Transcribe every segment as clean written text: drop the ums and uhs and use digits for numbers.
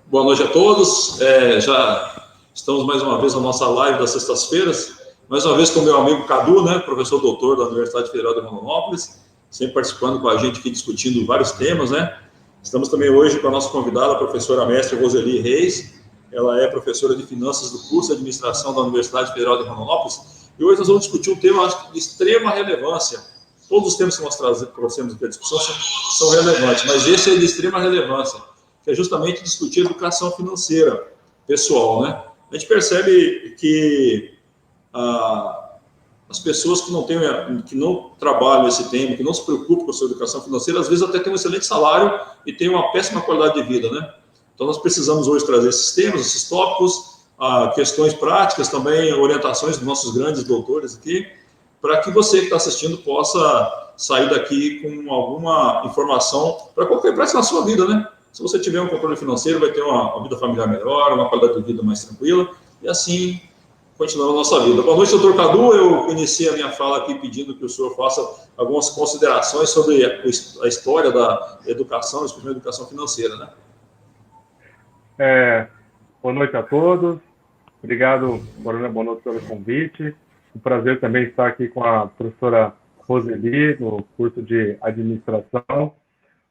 Boa noite a todos. Já estamos mais uma vez na nossa live das sextas-feiras, mais uma vez com o meu amigo Cadu, né, professor doutor da Universidade Federal de Rondonópolis, sempre participando com a gente aqui, discutindo vários temas, né. Estamos também hoje com a nossa convidada, a professora mestre Roseli Reis. Ela é professora de finanças do curso de administração da Universidade Federal de Rondonópolis, e hoje nós vamos discutir um tema de extrema relevância. Todos os temas que nós trouxemos aqui à discussão são relevantes, mas esse é de extrema relevância, que é justamente discutir educação financeira pessoal, né? A gente percebe que as pessoas que não trabalham esse tema, que não se preocupam com a sua educação financeira, às vezes até têm um excelente salário e têm uma péssima qualidade de vida, né? Então, nós precisamos hoje trazer esses temas, esses tópicos, questões práticas também, orientações dos nossos grandes doutores aqui, para que você que está assistindo possa sair daqui com alguma informação para qualquer prática na sua vida, né? Se você tiver um controle financeiro, vai ter uma vida familiar melhor, uma qualidade de vida mais tranquila, e assim continuando a nossa vida. Boa noite, doutor Cadu. Eu iniciei a minha fala aqui pedindo que o senhor faça algumas considerações sobre a história da educação, especialmente a educação financeira, né? Boa noite a todos. Obrigado, Coronel Bonotto, pelo convite. Um prazer também estar aqui com a professora Roseli, no curso de administração.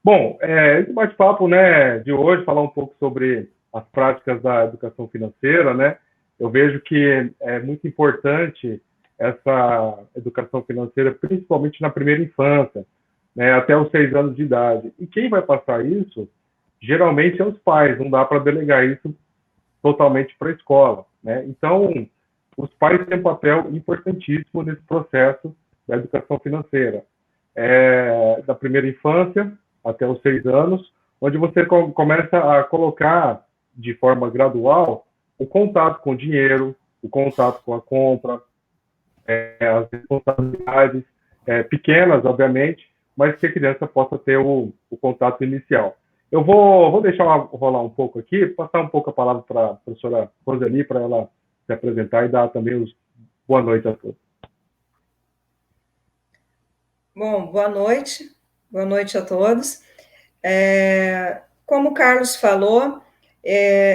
Bom, esse bate-papo, né, de hoje, falar um pouco sobre as práticas da educação financeira, né? Eu vejo que é muito importante essa educação financeira, principalmente na primeira infância, né, até os 6 anos de idade. E quem vai passar isso, geralmente, é os pais. Não dá para delegar isso totalmente para a escola, né? Então, os pais têm um papel importantíssimo nesse processo da educação financeira. Da primeira infância até os 6 anos, onde você começa a colocar de forma gradual o contato com o dinheiro, o contato com a compra, as responsabilidades pequenas, obviamente, mas que a criança possa ter o contato inicial. Eu vou deixar rolar um pouco aqui, passar um pouco a palavra para a professora Roseli, para ela se apresentar e dar também boa noite a todos. Bom, boa noite a todos. Como o Carlos falou,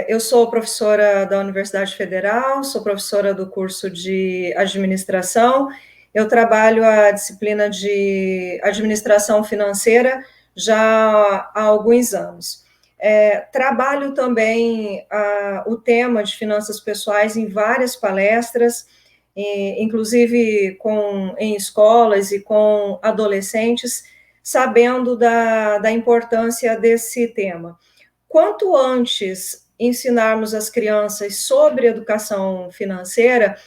eu sou professora da Universidade Federal, sou professora do curso de administração, eu trabalho a disciplina de administração financeira já há alguns anos. Trabalho também o tema de finanças pessoais em várias palestras, inclusive em escolas e com adolescentes, sabendo da importância desse tema. Quanto antes ensinarmos as crianças sobre educação financeira,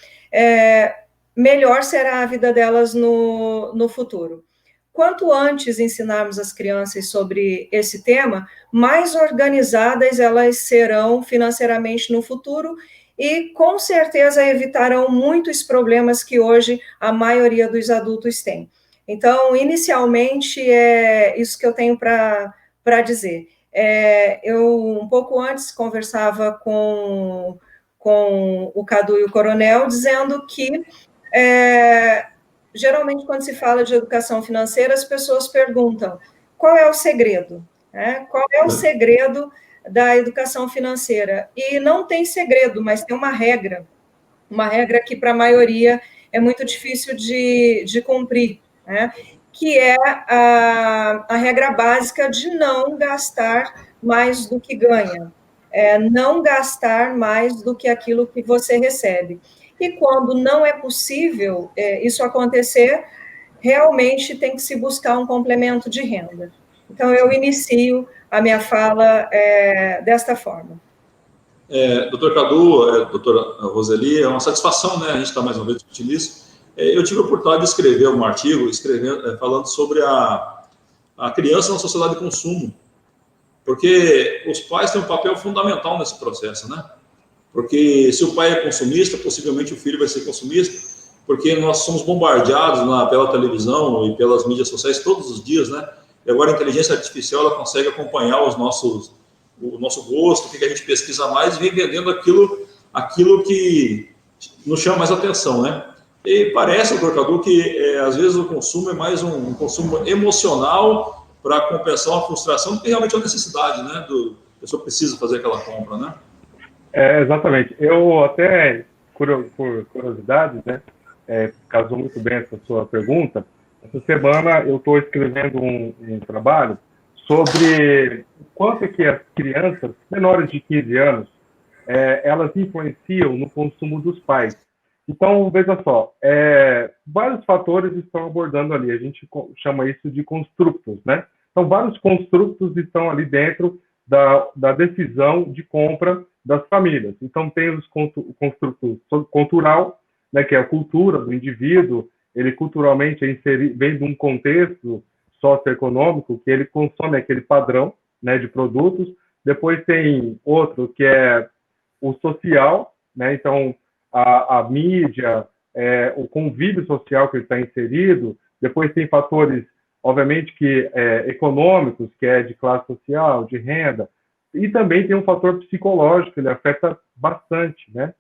melhor será a vida delas no futuro. Quanto antes ensinarmos as crianças sobre esse tema, mais organizadas elas serão financeiramente no futuro e, com certeza, evitarão muitos problemas que hoje a maioria dos adultos tem. Então, inicialmente, é isso que eu tenho para dizer. Eu, um pouco antes, conversava com o Cadu e o Coronel, dizendo que geralmente, quando se fala de educação financeira, as pessoas perguntam qual é o segredo, né? Qual é o segredo da educação financeira? E não tem segredo, mas tem uma regra que para a maioria é muito difícil de cumprir, né? Que é a regra básica de não gastar mais do que ganha, não gastar mais do que aquilo que você recebe. E quando não é possível isso acontecer, realmente tem que se buscar um complemento de renda. Então, eu inicio a minha fala desta forma. Doutor Cadu, doutora Roseli, é uma satisfação, né, a gente está mais uma vez discutindo isso. Eu tive a oportunidade de escrever um artigo falando sobre a criança na sociedade de consumo, porque os pais têm um papel fundamental nesse processo, né? Porque se o pai é consumista, possivelmente o filho vai ser consumista, porque nós somos bombardeados pela televisão e pelas mídias sociais todos os dias, né? E agora a inteligência artificial ela consegue acompanhar o nosso gosto, o que a gente pesquisa mais, e vem vendendo aquilo que nos chama mais atenção, né? E parece, doutor Cadu, que às vezes o consumo é mais um consumo emocional para compensar uma frustração, porque realmente é uma necessidade, né? A pessoa precisa fazer aquela compra, né? Exatamente. Eu até, por curiosidade, né, casou muito bem essa sua pergunta. Essa semana eu estou escrevendo um trabalho sobre quanto é que as crianças menores de 15 anos, elas influenciam no consumo dos pais. Então, veja só, vários fatores estão abordando ali, a gente chama isso de construtos, né? Então, vários construtos estão ali dentro da decisão de compra das famílias. Então, tem os construtos cultural, né, que é a cultura do indivíduo, ele culturalmente vem de um contexto socioeconômico que ele consome aquele padrão, né, de produtos. Depois tem outro que é o social, né? Então, a mídia, o convívio social que ele está inserido. Depois tem fatores, obviamente, que econômicos, que é de classe social, de renda, e também tem um fator psicológico, ele afeta bastante, né?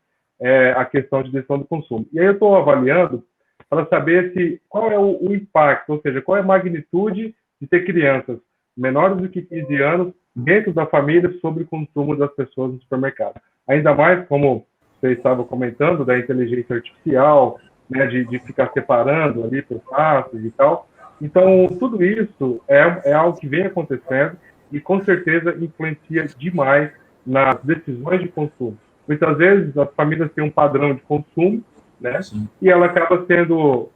A questão de decisão do consumo. E aí eu estou avaliando para saber qual é o impacto, ou seja, qual é a magnitude de ter crianças menores do que 15 anos dentro da família sobre o consumo das pessoas no supermercado. Ainda mais, como você estava comentando, da inteligência artificial, né, de ficar separando ali por classes e tal. Então, tudo isso é algo que vem acontecendo e, com certeza, influencia demais nas decisões de consumo. Muitas vezes, as famílias têm um padrão de consumo, né, e ela acaba sendo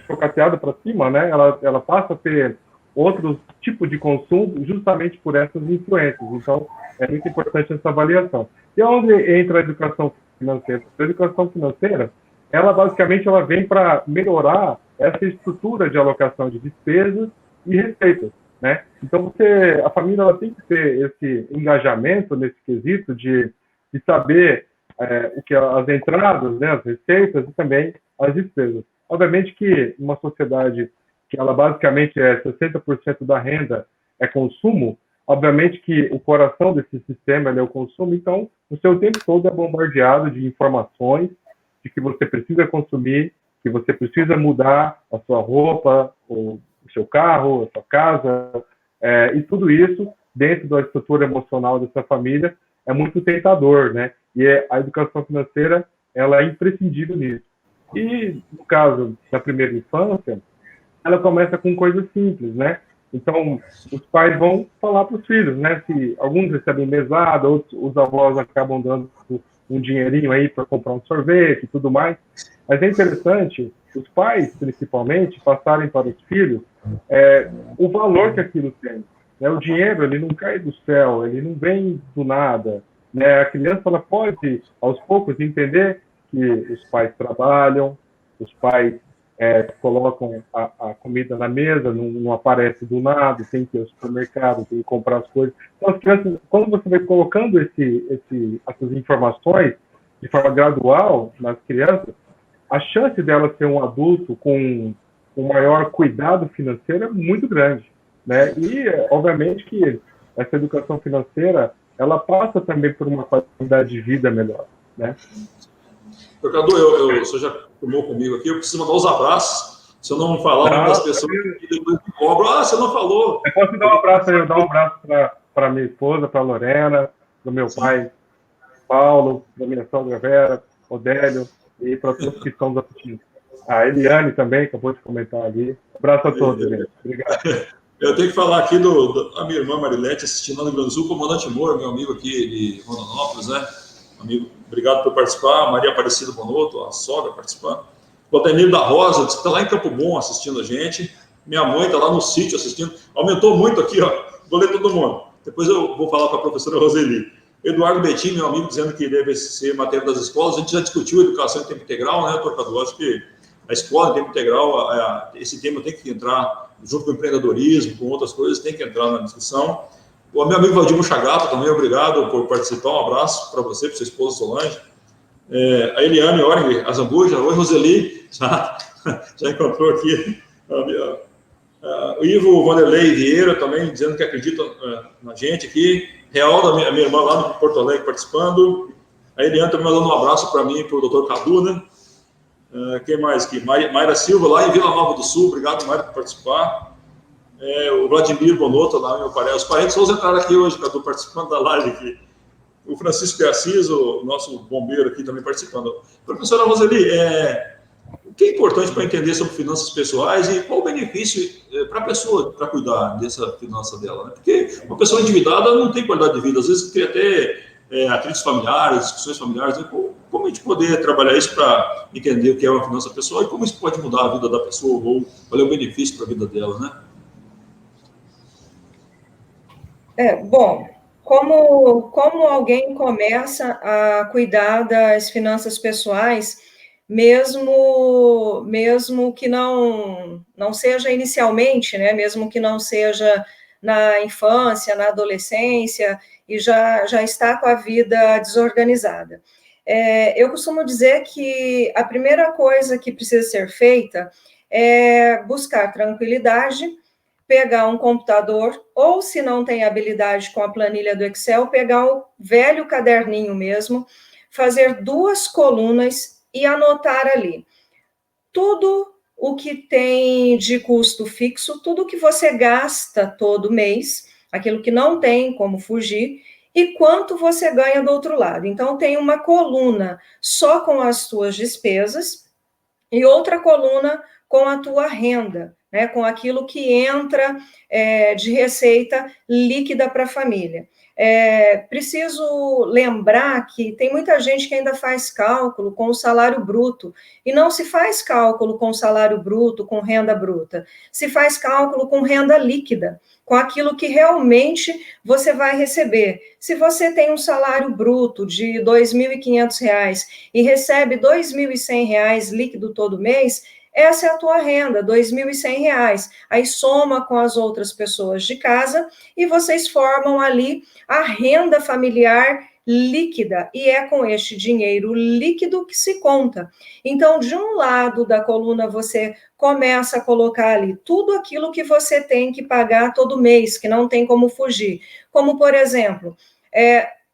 chocateada para cima, né, ela passa a ter outro tipo de consumo justamente por essas influências. Então, é muito importante essa avaliação. E onde entra a educação financeira? A educação financeira, ela basicamente vem para melhorar essa estrutura de alocação de despesas e receitas, né? Então, a família ela tem que ter esse engajamento nesse quesito de saber o que as entradas, né, as receitas e também as despesas. Obviamente que uma sociedade que ela basicamente 60% da renda é consumo, obviamente que o coração desse sistema é o consumo, então o seu tempo todo é bombardeado de informações de que você precisa consumir, que você precisa mudar a sua roupa, o seu carro, a sua casa, e tudo isso dentro da estrutura emocional dessa família é muito tentador, né? E a educação financeira ela é imprescindível nisso. E no caso da primeira infância, ela começa com coisas simples, né? Então, os pais vão falar para os filhos, né? Se alguns recebem mesada, outros, os avós acabam dando um dinheirinho aí para comprar um sorvete e tudo mais. Mas é interessante os pais, principalmente, passarem para os filhos o valor que aquilo tem. Né? O dinheiro, ele não cai do céu, ele não vem do nada. Né? A criança ela pode, aos poucos, entender que os pais trabalham, os pais colocam a comida na mesa, não aparece do nada, tem que ir ao supermercado, tem que comprar as coisas. Então, as crianças, quando você vai colocando essas informações de forma gradual nas crianças, a chance dela ser um adulto com um maior cuidado financeiro é muito grande, né? E, obviamente, que essa educação financeira, ela passa também por uma qualidade de vida melhor, né? Cadu, o senhor já tomou comigo aqui, eu preciso mandar os abraços. Se eu não falar, uma das pessoas que depois me cobram, você não falou. Eu posso dar um abraço aí, eu dar um abraço para minha esposa, para a Lorena, do meu pai, Paulo, da minha sogra Vera, Odélio, e para todos que estão nos assistindo. A Eliane também, acabou de comentar ali. Abraço a todos, gente. Obrigado. Eu tenho que falar aqui da minha irmã Marilete, assistindo no Rio Grande do Sul, comandante Moura, meu amigo aqui de Rondonópolis, né? Amigo, obrigado por participar. Maria Aparecida Bonotto, a sogra participando. O Atenir da Rosa, que está lá em Campo Bom assistindo a gente. Minha mãe está lá no sítio assistindo. Aumentou muito aqui, ó. Vou ler todo mundo. Depois eu vou falar com a professora Roseli. Eduardo Betim, meu amigo, dizendo que deve ser matéria das escolas. A gente já discutiu educação em tempo integral, né, Torcador? Acho que a escola em tempo integral, esse tema tem que entrar junto com o empreendedorismo, com outras coisas, tem que entrar na discussão. O meu amigo Valdir Chagato também, obrigado por participar. Um abraço para você, para sua esposa Solange. A Eliane Oring, a Zambuja. Oi, Roseli. Já encontrou aqui. O Ivo Vanderlei Vieira também, dizendo que acredita na gente aqui. Real, da minha irmã lá no Porto Alegre, participando. A Eliane também mandando um abraço para mim e para o doutor Cadu, né? Quem mais aqui? Mayra Silva, lá em Vila Nova do Sul. Obrigado, Mayra, por participar. o Vladimir Bonotto, lá, meu parente, os parentes todos entraram aqui hoje, estou participando da live aqui. O Francisco de Assis, o nosso bombeiro aqui também participando. Professora Roseli, o que é importante para entender sobre finanças pessoais e qual o benefício para a pessoa para cuidar dessa finança dela? Né? Porque uma pessoa endividada não tem qualidade de vida, às vezes cria até atritos familiares, discussões familiares. Né? Como a gente poder trabalhar isso para entender o que é uma finança pessoal e como isso pode mudar a vida da pessoa ou qual é o benefício para a vida dela, né? Bom, como alguém começa a cuidar das finanças pessoais, mesmo que não seja inicialmente, né? Mesmo que não seja na infância, na adolescência, e já está com a vida desorganizada. Eu costumo dizer que a primeira coisa que precisa ser feita é buscar tranquilidade, pegar um computador, ou se não tem habilidade com a planilha do Excel, pegar o velho caderninho mesmo, fazer 2 colunas e anotar ali tudo o que tem de custo fixo, tudo que você gasta todo mês, aquilo que não tem como fugir, e quanto você ganha do outro lado. Então, tem uma coluna só com as suas despesas e outra coluna com a tua renda, né, com aquilo que entra de receita líquida para a família. Preciso lembrar que tem muita gente que ainda faz cálculo com o salário bruto, e não se faz cálculo com salário bruto, com renda bruta, se faz cálculo com renda líquida, com aquilo que realmente você vai receber. Se você tem um salário bruto de R$ 2.500 e recebe R$ 2.100 líquido todo mês, essa é a tua renda, R$ 2.100. Aí soma com as outras pessoas de casa e vocês formam ali a renda familiar líquida, e é com este dinheiro líquido que se conta. Então, de um lado da coluna, você começa a colocar ali tudo aquilo que você tem que pagar todo mês, que não tem como fugir. Como, por exemplo,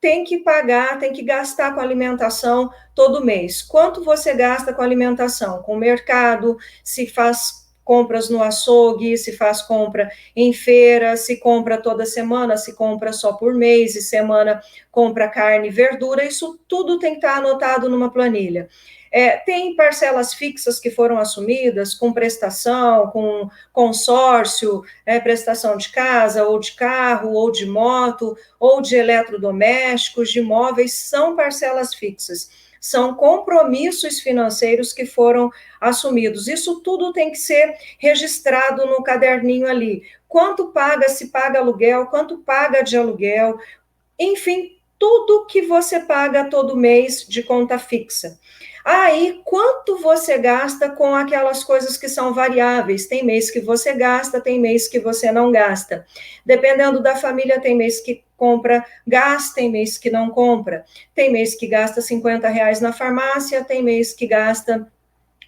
tem que pagar, tem que gastar com alimentação todo mês. Quanto você gasta com alimentação? Com o mercado, se faz compras no açougue, se faz compra em feira, se compra toda semana, se compra só por mês, e semana compra carne e verdura, isso tudo tem que estar anotado numa planilha. Tem parcelas fixas que foram assumidas com prestação, com consórcio, prestação de casa, ou de carro, ou de moto, ou de eletrodomésticos, de imóveis, são parcelas fixas. São compromissos financeiros que foram assumidos. Isso tudo tem que ser registrado no caderninho ali. Quanto paga, se paga aluguel, quanto paga de aluguel, enfim, tudo que você paga todo mês de conta fixa. Aí, quanto você gasta com aquelas coisas que são variáveis? Tem mês que você gasta, tem mês que você não gasta. Dependendo da família, tem mês que compra gás, tem mês que não compra. Tem mês que gasta R$ 50 na farmácia, tem mês que gasta R$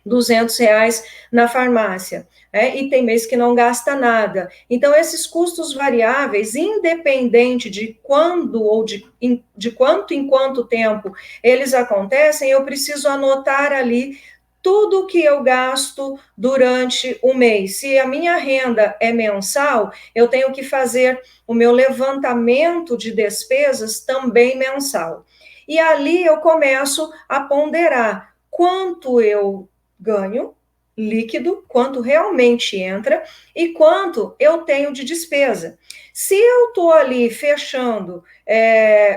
200 na farmácia, e tem mês que não gasta nada. Então, esses custos variáveis, independente de quando ou de quanto em quanto tempo eles acontecem, eu preciso anotar ali tudo que eu gasto durante o mês. Se a minha renda é mensal, eu tenho que fazer o meu levantamento de despesas também mensal. E ali eu começo a ponderar quanto eu ganho líquido, quanto realmente entra e quanto eu tenho de despesa. Se eu estou ali fechando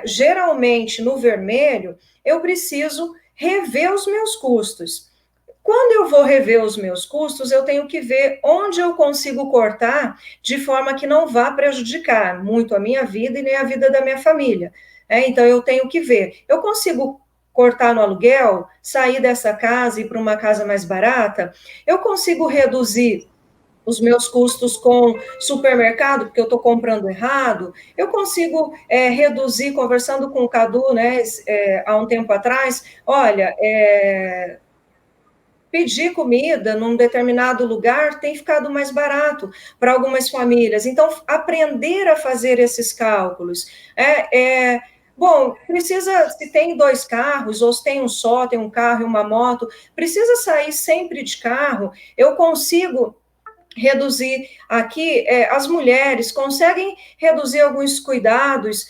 geralmente no vermelho, eu preciso rever os meus custos. Quando eu vou rever os meus custos, eu tenho que ver onde eu consigo cortar de forma que não vá prejudicar muito a minha vida e nem a vida da minha família. Então, eu tenho que ver. Eu consigo cortar no aluguel, sair dessa casa e ir para uma casa mais barata? Eu consigo reduzir os meus custos com supermercado, porque eu estou comprando errado? Eu consigo reduzir, conversando com o Cadu, né, há um tempo atrás, olha, pedir comida num determinado lugar tem ficado mais barato para algumas famílias. Então, aprender a fazer esses cálculos. Bom, se tem 2 carros, ou se tem um só, tem um carro e uma moto, precisa sair sempre de carro, eu consigo reduzir aqui, as mulheres conseguem reduzir alguns cuidados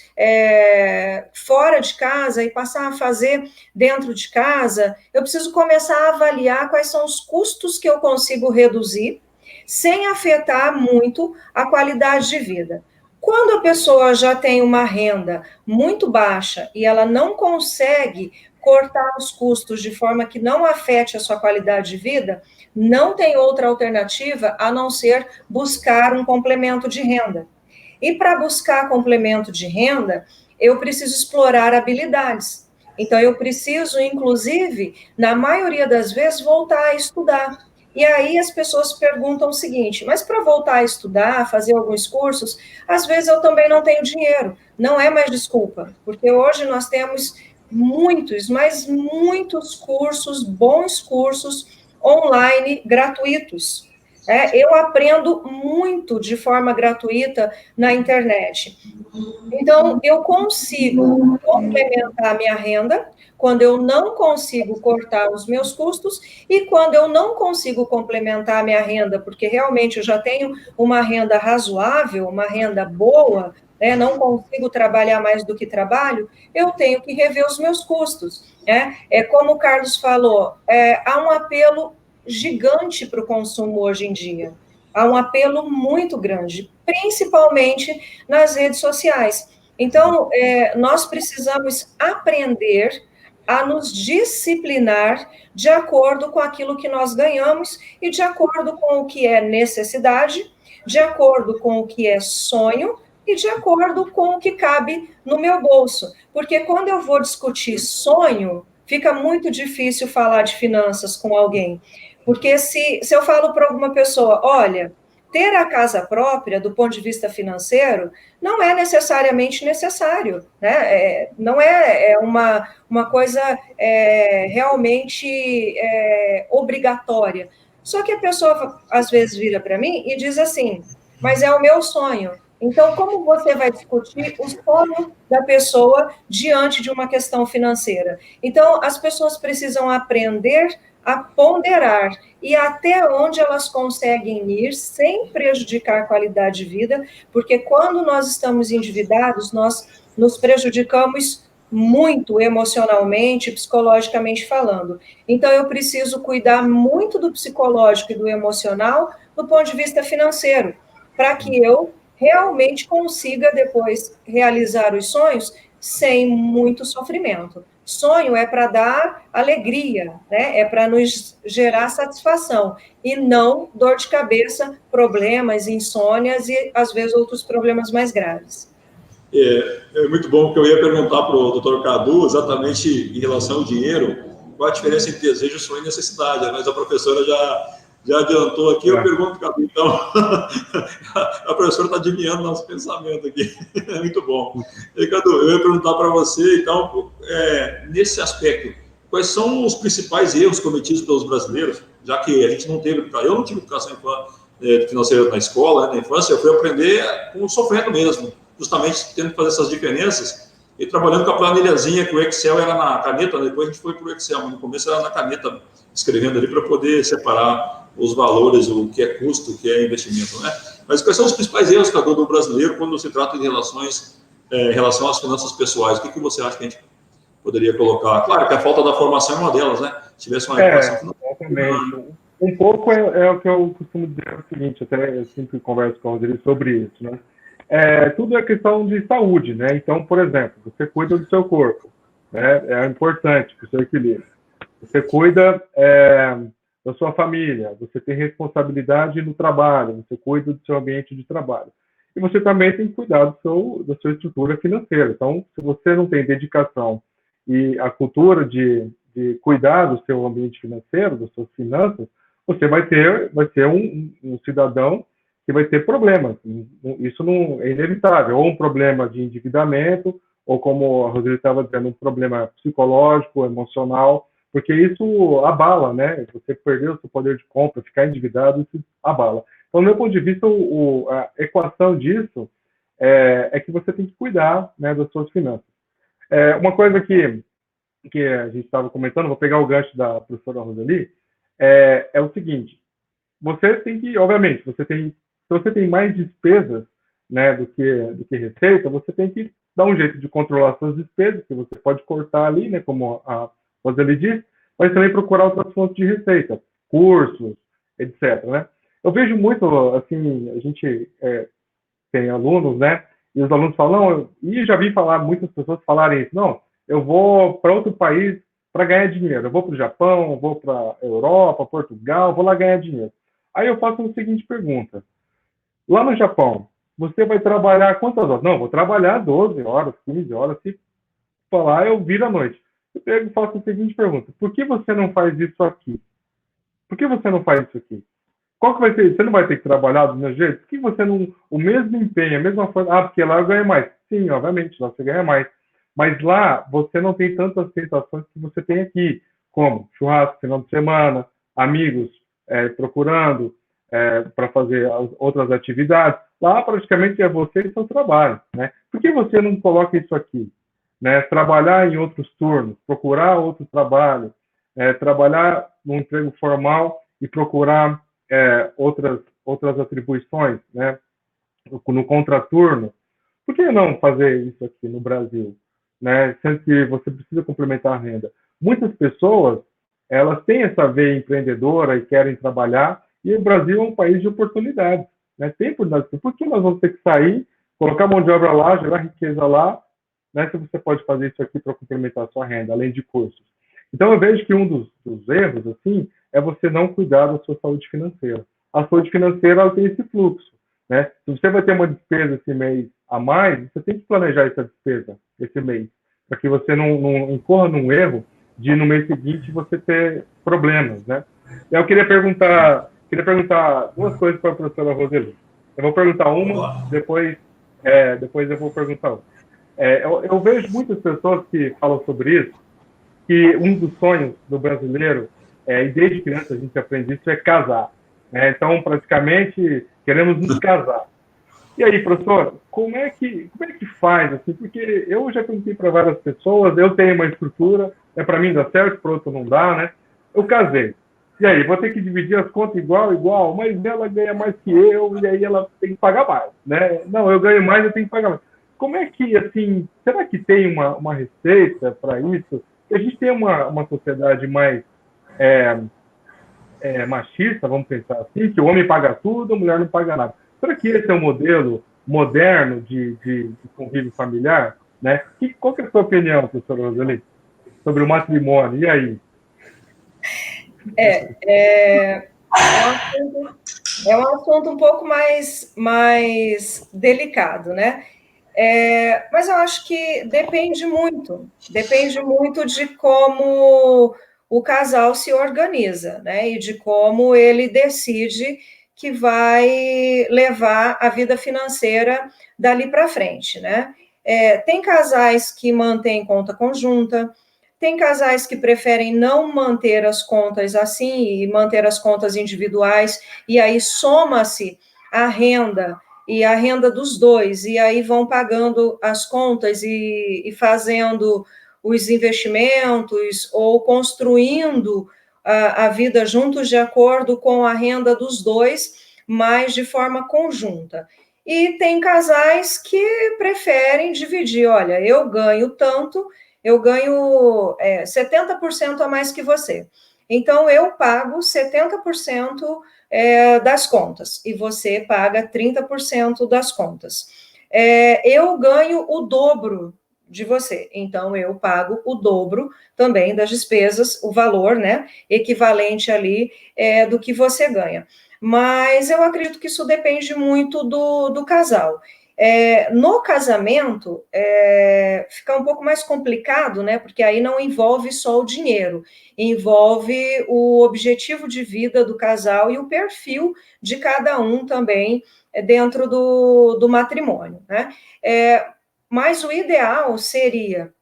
fora de casa e passar a fazer dentro de casa. Eu preciso começar a avaliar quais são os custos que eu consigo reduzir, sem afetar muito a qualidade de vida. Quando a pessoa já tem uma renda muito baixa e ela não consegue cortar os custos de forma que não afete a sua qualidade de vida, não tem outra alternativa a não ser buscar um complemento de renda. E para buscar complemento de renda, eu preciso explorar habilidades. Então, eu preciso, inclusive, na maioria das vezes, voltar a estudar. E aí as pessoas perguntam o seguinte, mas para voltar a estudar, fazer alguns cursos, às vezes eu também não tenho dinheiro. Não é mais desculpa, porque hoje nós temos muitos, mas muitos cursos, bons cursos, online, gratuitos. Eu aprendo muito de forma gratuita na internet. Então, eu consigo complementar a minha renda quando eu não consigo cortar os meus custos e quando eu não consigo complementar a minha renda, porque realmente eu já tenho uma renda razoável, uma renda boa, né, não consigo trabalhar mais do que trabalho, eu tenho que rever os meus custos. Como o Carlos falou, há um apelo gigante para o consumo hoje em dia. Há um apelo muito grande, principalmente nas redes sociais. Então, nós precisamos aprender a nos disciplinar de acordo com aquilo que nós ganhamos e de acordo com o que é necessidade, de acordo com o que é sonho e de acordo com o que cabe no meu bolso. Porque quando eu vou discutir sonho, fica muito difícil falar de finanças com alguém. Porque se eu falo para alguma pessoa, olha, ter a casa própria, do ponto de vista financeiro, não é necessariamente necessário, né? Não é uma coisa realmente obrigatória. Só que a pessoa, às vezes, vira para mim e diz assim, mas é o meu sonho. Então, como você vai discutir o sonho da pessoa diante de uma questão financeira? Então, as pessoas precisam aprender a ponderar e até onde elas conseguem ir sem prejudicar a qualidade de vida, porque quando nós estamos endividados, nós nos prejudicamos muito emocionalmente, psicologicamente falando. Então, eu preciso cuidar muito do psicológico e do emocional do ponto de vista financeiro, para que eu realmente consiga depois realizar os sonhos sem muito sofrimento. Sonho é para dar alegria, né? É para nos gerar satisfação e não dor de cabeça, problemas, insônias e, às vezes, outros problemas mais graves. É muito bom, porque eu ia perguntar para o doutor Cadu exatamente em relação ao dinheiro, qual a diferença entre desejo, sonho e necessidade, mas a professora já adiantou aqui, eu pergunto, Cadu, então, a professora está adivinhando nosso pensamento aqui, é muito bom. E, Cadu, eu ia perguntar para você, então, nesse aspecto, quais são os principais erros cometidos pelos brasileiros, já que a gente não teve, eu não tive educação financeira na escola, na infância, eu fui aprender sofrendo mesmo, justamente tendo que fazer essas diferenças e trabalhando com a planilhazinha, que o Excel era na caneta, depois a gente foi para o Excel, mas no começo era na caneta, escrevendo ali para poder separar os valores, o que é custo, o que é investimento, né? Mas quais são os principais erros, Cadu, do brasileiro quando se trata de relação às finanças pessoais? O que você acha que a gente poderia colocar? Claro que a falta da formação é uma delas, né? Se tivesse uma educação financeira. Um pouco é o que eu costumo dizer, é o seguinte, até eu sempre converso com o Rodrigo sobre isso, né? Tudo é questão de saúde, né? Então, por exemplo, você cuida do seu corpo, né? É importante para o seu equilíbrio. Você cuida da sua família, você tem responsabilidade no trabalho, você cuida do seu ambiente de trabalho. E você também tem que cuidar da sua estrutura financeira. Então, se você não tem dedicação e a cultura de cuidar do seu ambiente financeiro, das suas finanças, você vai ser um cidadão que vai ter problemas. Isso não é inevitável. Ou um problema de endividamento, ou como a Roseli estava dizendo, um problema psicológico, emocional, porque isso abala, né? Você perder o seu poder de compra, ficar endividado, isso abala. Então, do meu ponto de vista, a equação disso é que você tem que cuidar, né, das suas finanças. Uma coisa que a gente estava comentando, vou pegar o gancho da professora Roseli, é o seguinte, você tem que, obviamente, se você tem mais despesas, né, do que receita, você tem que dar um jeito de controlar suas despesas, que você pode cortar ali, né, como a Roseli disse, mas também procurar outras fontes de receita, cursos, etc, né? Eu vejo muito, assim, a gente tem alunos, né, e os alunos falam, não, e já vi falar, muitas pessoas falarem isso, não, eu vou para outro país para ganhar dinheiro, eu vou para o Japão, eu vou para a Europa, Portugal, vou lá ganhar dinheiro. Aí eu faço a seguinte pergunta, lá no Japão, você vai trabalhar quantas horas? Não, vou trabalhar 12 horas, 15 horas, se falar, eu viro à noite. Eu pego e faço a seguinte pergunta, por que você não faz isso aqui? Por que você não faz isso aqui? Qual que vai ser? Você não vai ter que trabalhar do mesmo jeito? Por que você não. O mesmo empenho, a mesma forma. Ah, porque lá eu ganho mais. Sim, obviamente, lá você ganha mais. Mas lá você não tem tantas tentações que você tem aqui, como churrasco, final de semana, amigos procurando para fazer outras atividades. Lá praticamente é você e seu trabalho. Né? Por que você não coloca isso aqui? Né? Trabalhar em outros turnos, procurar outro trabalho, trabalhar num emprego formal e procurar outras atribuições, né? No contraturno. Por que não fazer isso aqui no Brasil? Né? Sendo que você precisa complementar a renda. Muitas pessoas, elas têm essa veia empreendedora e querem trabalhar, e o Brasil é um país de oportunidades. Né? Tem oportunidades. Por que nós vamos ter que sair, colocar mão de obra lá, gerar riqueza lá, né? Se você pode fazer isso aqui para complementar a sua renda, além de cursos? Então, eu vejo que um dos erros, assim, é você não cuidar da sua saúde financeira. A saúde financeira, ela tem esse fluxo, né? Se você vai ter uma despesa esse mês a mais, você tem que planejar essa despesa esse mês, para que você não incorra num erro de, no mês seguinte, você ter problemas, né? Eu queria perguntar duas coisas para a professora Roseli. Eu vou perguntar uma, depois eu vou perguntar outra. Eu vejo muitas pessoas que falam sobre isso, que um dos sonhos do brasileiro, e desde criança a gente aprende isso, é casar. Né? Então, praticamente, queremos nos casar. E aí, professor, como é que faz? Assim? Porque eu já perguntei para várias pessoas, eu tenho uma estrutura, para mim dá certo, para outro não dá, né? Eu casei. E aí, vou ter que dividir as contas igual, mas ela ganha mais que eu, e aí ela tem que pagar mais, né? Não, eu ganho mais, eu tenho que pagar mais. Como é que, assim, será que tem uma receita para isso? A gente tem uma sociedade mais machista, vamos pensar assim, que o homem paga tudo, a mulher não paga nada. Será que esse é um modelo moderno de convívio familiar? Né? Qual que é a sua opinião, professora Roseli, sobre o matrimônio? E aí? É um assunto um pouco mais delicado, né? Mas eu acho que depende muito de como o casal se organiza, né? E de como ele decide que vai levar a vida financeira dali para frente, né? Tem casais que mantêm conta conjunta, tem casais que preferem não manter as contas assim e manter as contas individuais, e aí soma-se a renda e a renda dos dois, e aí vão pagando as contas e fazendo os investimentos ou construindo a vida juntos de acordo com a renda dos dois, mas de forma conjunta. E tem casais que preferem dividir, olha, eu ganho tanto, eu ganho 70% a mais que você. Então, eu pago 70% das contas e você paga 30% das contas. Eu ganho o dobro de você, então eu pago o dobro também das despesas, o valor, né, equivalente ali do que você ganha. Mas eu acredito que isso depende muito do casal. No casamento, fica um pouco mais complicado, né? Porque aí não envolve só o dinheiro, envolve o objetivo de vida do casal e o perfil de cada um também dentro do matrimônio, né? Mas o ideal seria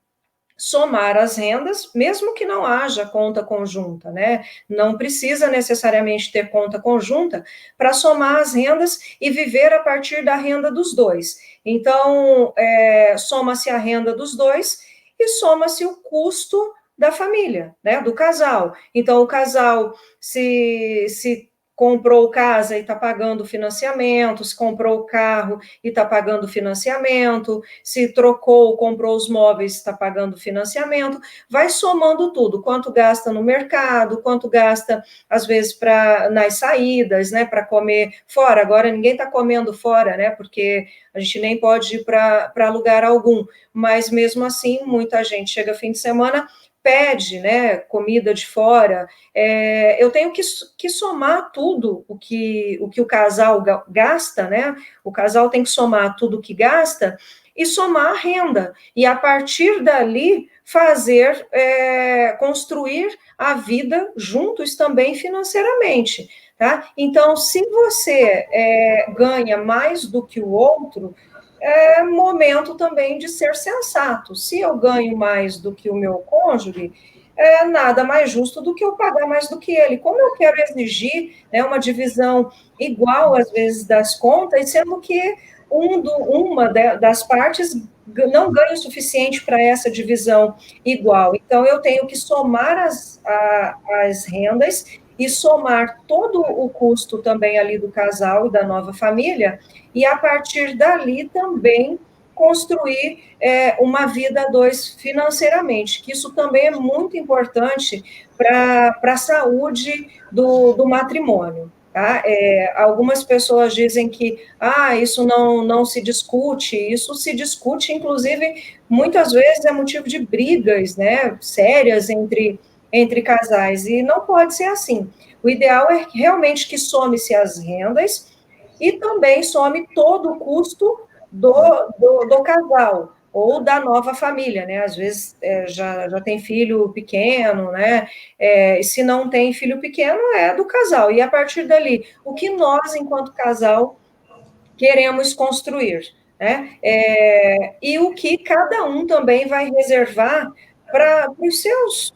somar as rendas, mesmo que não haja conta conjunta, né? Não precisa necessariamente ter conta conjunta para somar as rendas e viver a partir da renda dos dois. Então, soma-se a renda dos dois e soma-se o custo da família, né? Do casal. Então, o casal, se comprou casa e está pagando financiamento, se comprou o carro e está pagando financiamento, se trocou, comprou os móveis, está pagando financiamento, vai somando tudo, quanto gasta no mercado, quanto gasta, às vezes, nas saídas, né, para comer fora. Agora ninguém está comendo fora, né, porque a gente nem pode ir para lugar algum, mas mesmo assim, muita gente chega fim de semana, pede, né, comida de fora. Eu tenho que somar tudo o que o casal gasta, né? O casal tem que somar tudo o que gasta e somar a renda. E a partir dali fazer, construir a vida juntos também financeiramente, tá? Então, se você ganha mais do que o outro, é momento também de ser sensato. Se eu ganho mais do que o meu cônjuge, é nada mais justo do que eu pagar mais do que ele. Como eu quero exigir, né, uma divisão igual, às vezes, das contas, sendo que uma das partes não ganha o suficiente para essa divisão igual. Então, eu tenho que somar as rendas e somar todo o custo também ali do casal e da nova família, e a partir dali também construir uma vida a dois financeiramente, que isso também é muito importante para a saúde do matrimônio. Tá? Algumas pessoas dizem que isso não se discute, isso se discute, inclusive, muitas vezes é motivo de brigas, né, sérias entre casais, e não pode ser assim. O ideal é realmente que some-se as rendas e também some todo o custo do casal ou da nova família, né? Às vezes já tem filho pequeno, né? E se não tem filho pequeno, é do casal. E a partir dali, o que nós, enquanto casal, queremos construir, né? E o que cada um também vai reservar para os seus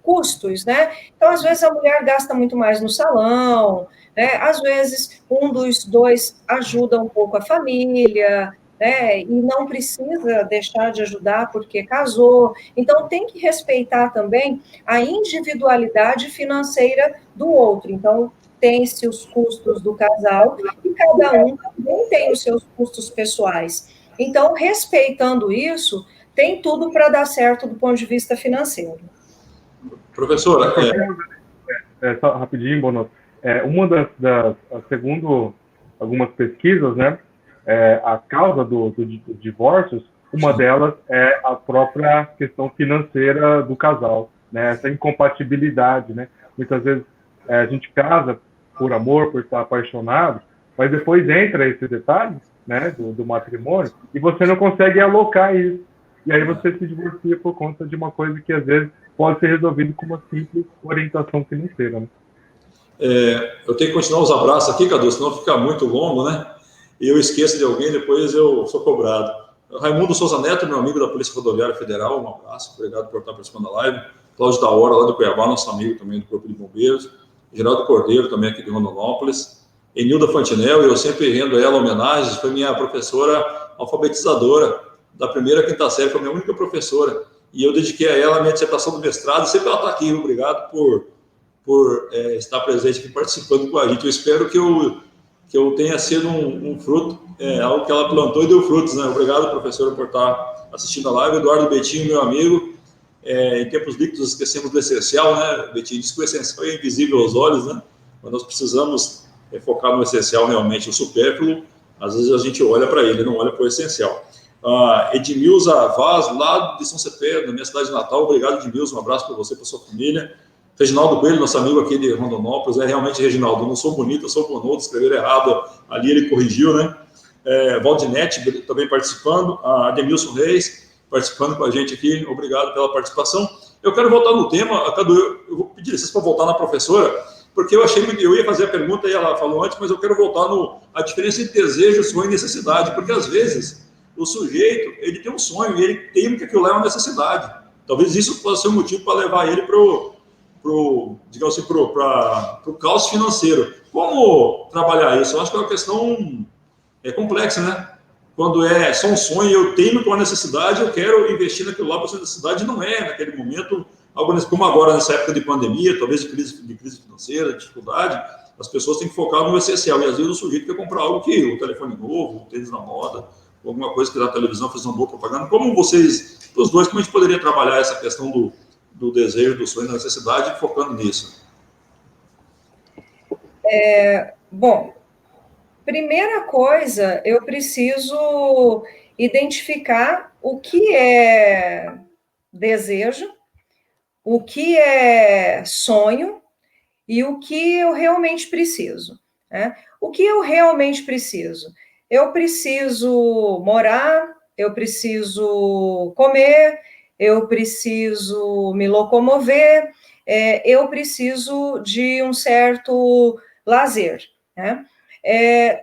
custos, né? Então, às vezes, a mulher gasta muito mais no salão, né? Às vezes, um dos dois ajuda um pouco a família, né? E não precisa deixar de ajudar porque casou. Então, tem que respeitar também a individualidade financeira do outro. Então, tem-se os custos do casal e cada um também tem os seus custos pessoais. Então, respeitando isso, tem tudo para dar certo do ponto de vista financeiro. Professora, só rapidinho, Bono. Uma segundo algumas pesquisas, né, a causa dos divórcios, uma delas é a própria questão financeira do casal, né, essa incompatibilidade, né. Muitas vezes a gente casa por amor, por estar apaixonado, mas depois entra esse detalhe, né, do matrimônio, e você não consegue alocar isso. E aí você se divorcia por conta de uma coisa que, às vezes, pode ser resolvido com uma simples orientação financeira. Né? Eu tenho que continuar os abraços aqui, Cadu, senão fica muito longo, né? E eu esqueço de alguém, depois eu sou cobrado. Raimundo Souza Neto, meu amigo da Polícia Rodoviária Federal, um abraço, obrigado por estar participando da live. Cláudio da Hora, lá do Cuiabá, nosso amigo também do Corpo de Bombeiros. Geraldo Cordeiro, também aqui de Rondonópolis. Enilda Fantinel, eu sempre rendo ela homenagens, foi minha professora alfabetizadora da primeira à quinta série, foi minha única professora, e eu dediquei a ela a minha dissertação do mestrado, e sempre ela está aqui, obrigado por estar presente aqui, participando com a gente. Eu espero que eu tenha sido um fruto, algo que ela plantou e deu frutos, né? Obrigado, professora, por estar assistindo a live. Eduardo Betinho, meu amigo, em tempos líquidos esquecemos do essencial, né? Betinho disse que o essencial é invisível aos olhos, né? Mas nós precisamos focar no essencial realmente, o supérfluo, às vezes a gente olha para ele, não olha para o essencial. Edmilza Vaz, lá de São Cepé, na minha cidade de Natal. Obrigado, Edmilza, um abraço para você e para sua família. Reginaldo Coelho, nosso amigo aqui de Rondonópolis, realmente, Reginaldo, eu não sou bonito, eu sou bonudo, escrever errado, ali ele corrigiu, né? Valdinete também participando, a Ademilson Reis participando com a gente aqui, obrigado pela participação. Eu quero voltar no tema, Cadu, eu vou pedir licença para voltar na professora, porque eu ia fazer a pergunta e ela falou antes, mas eu quero voltar a diferença entre desejo, sonho e necessidade, porque às vezes o sujeito, ele tem um sonho e ele tem que aquilo é uma necessidade. Talvez isso possa ser um motivo para levar ele para o caos financeiro. Como trabalhar isso? Eu acho que é uma questão complexa, né? Quando só um sonho, eu tenho com a necessidade, eu quero investir naquilo lá para essa necessidade, não é naquele momento Como agora, nessa época de pandemia, talvez de crise financeira, dificuldade, as pessoas têm que focar no essencial. E às vezes o sujeito quer comprar algo que o telefone novo, o tênis na moda, alguma coisa que na televisão fez uma boa propaganda. Como vocês, os dois, como a gente poderia trabalhar essa questão do desejo, do sonho, da necessidade, focando nisso? Bom, primeira coisa, eu preciso identificar o que é desejo, o que é sonho e o que eu realmente preciso, né? O que eu realmente preciso? Eu preciso morar, eu preciso comer, eu preciso me locomover, eu preciso de um certo lazer, né?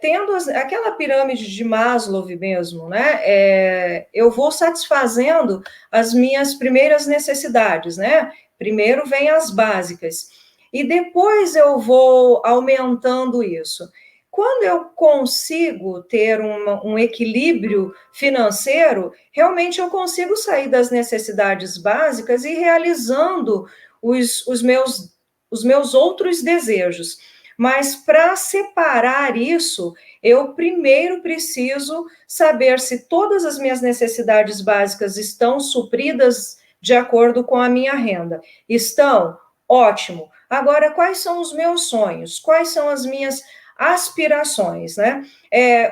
Tendo aquela pirâmide de Maslow mesmo, né? Eu vou satisfazendo as minhas primeiras necessidades, né? Primeiro vem as básicas, e depois eu vou aumentando isso. Quando eu consigo ter um equilíbrio financeiro, realmente eu consigo sair das necessidades básicas e realizando os meus outros desejos. Mas para separar isso, eu primeiro preciso saber se todas as minhas necessidades básicas estão supridas de acordo com a minha renda. Estão? Ótimo. Agora, quais são os meus sonhos? Quais são as minhas aspirações, né?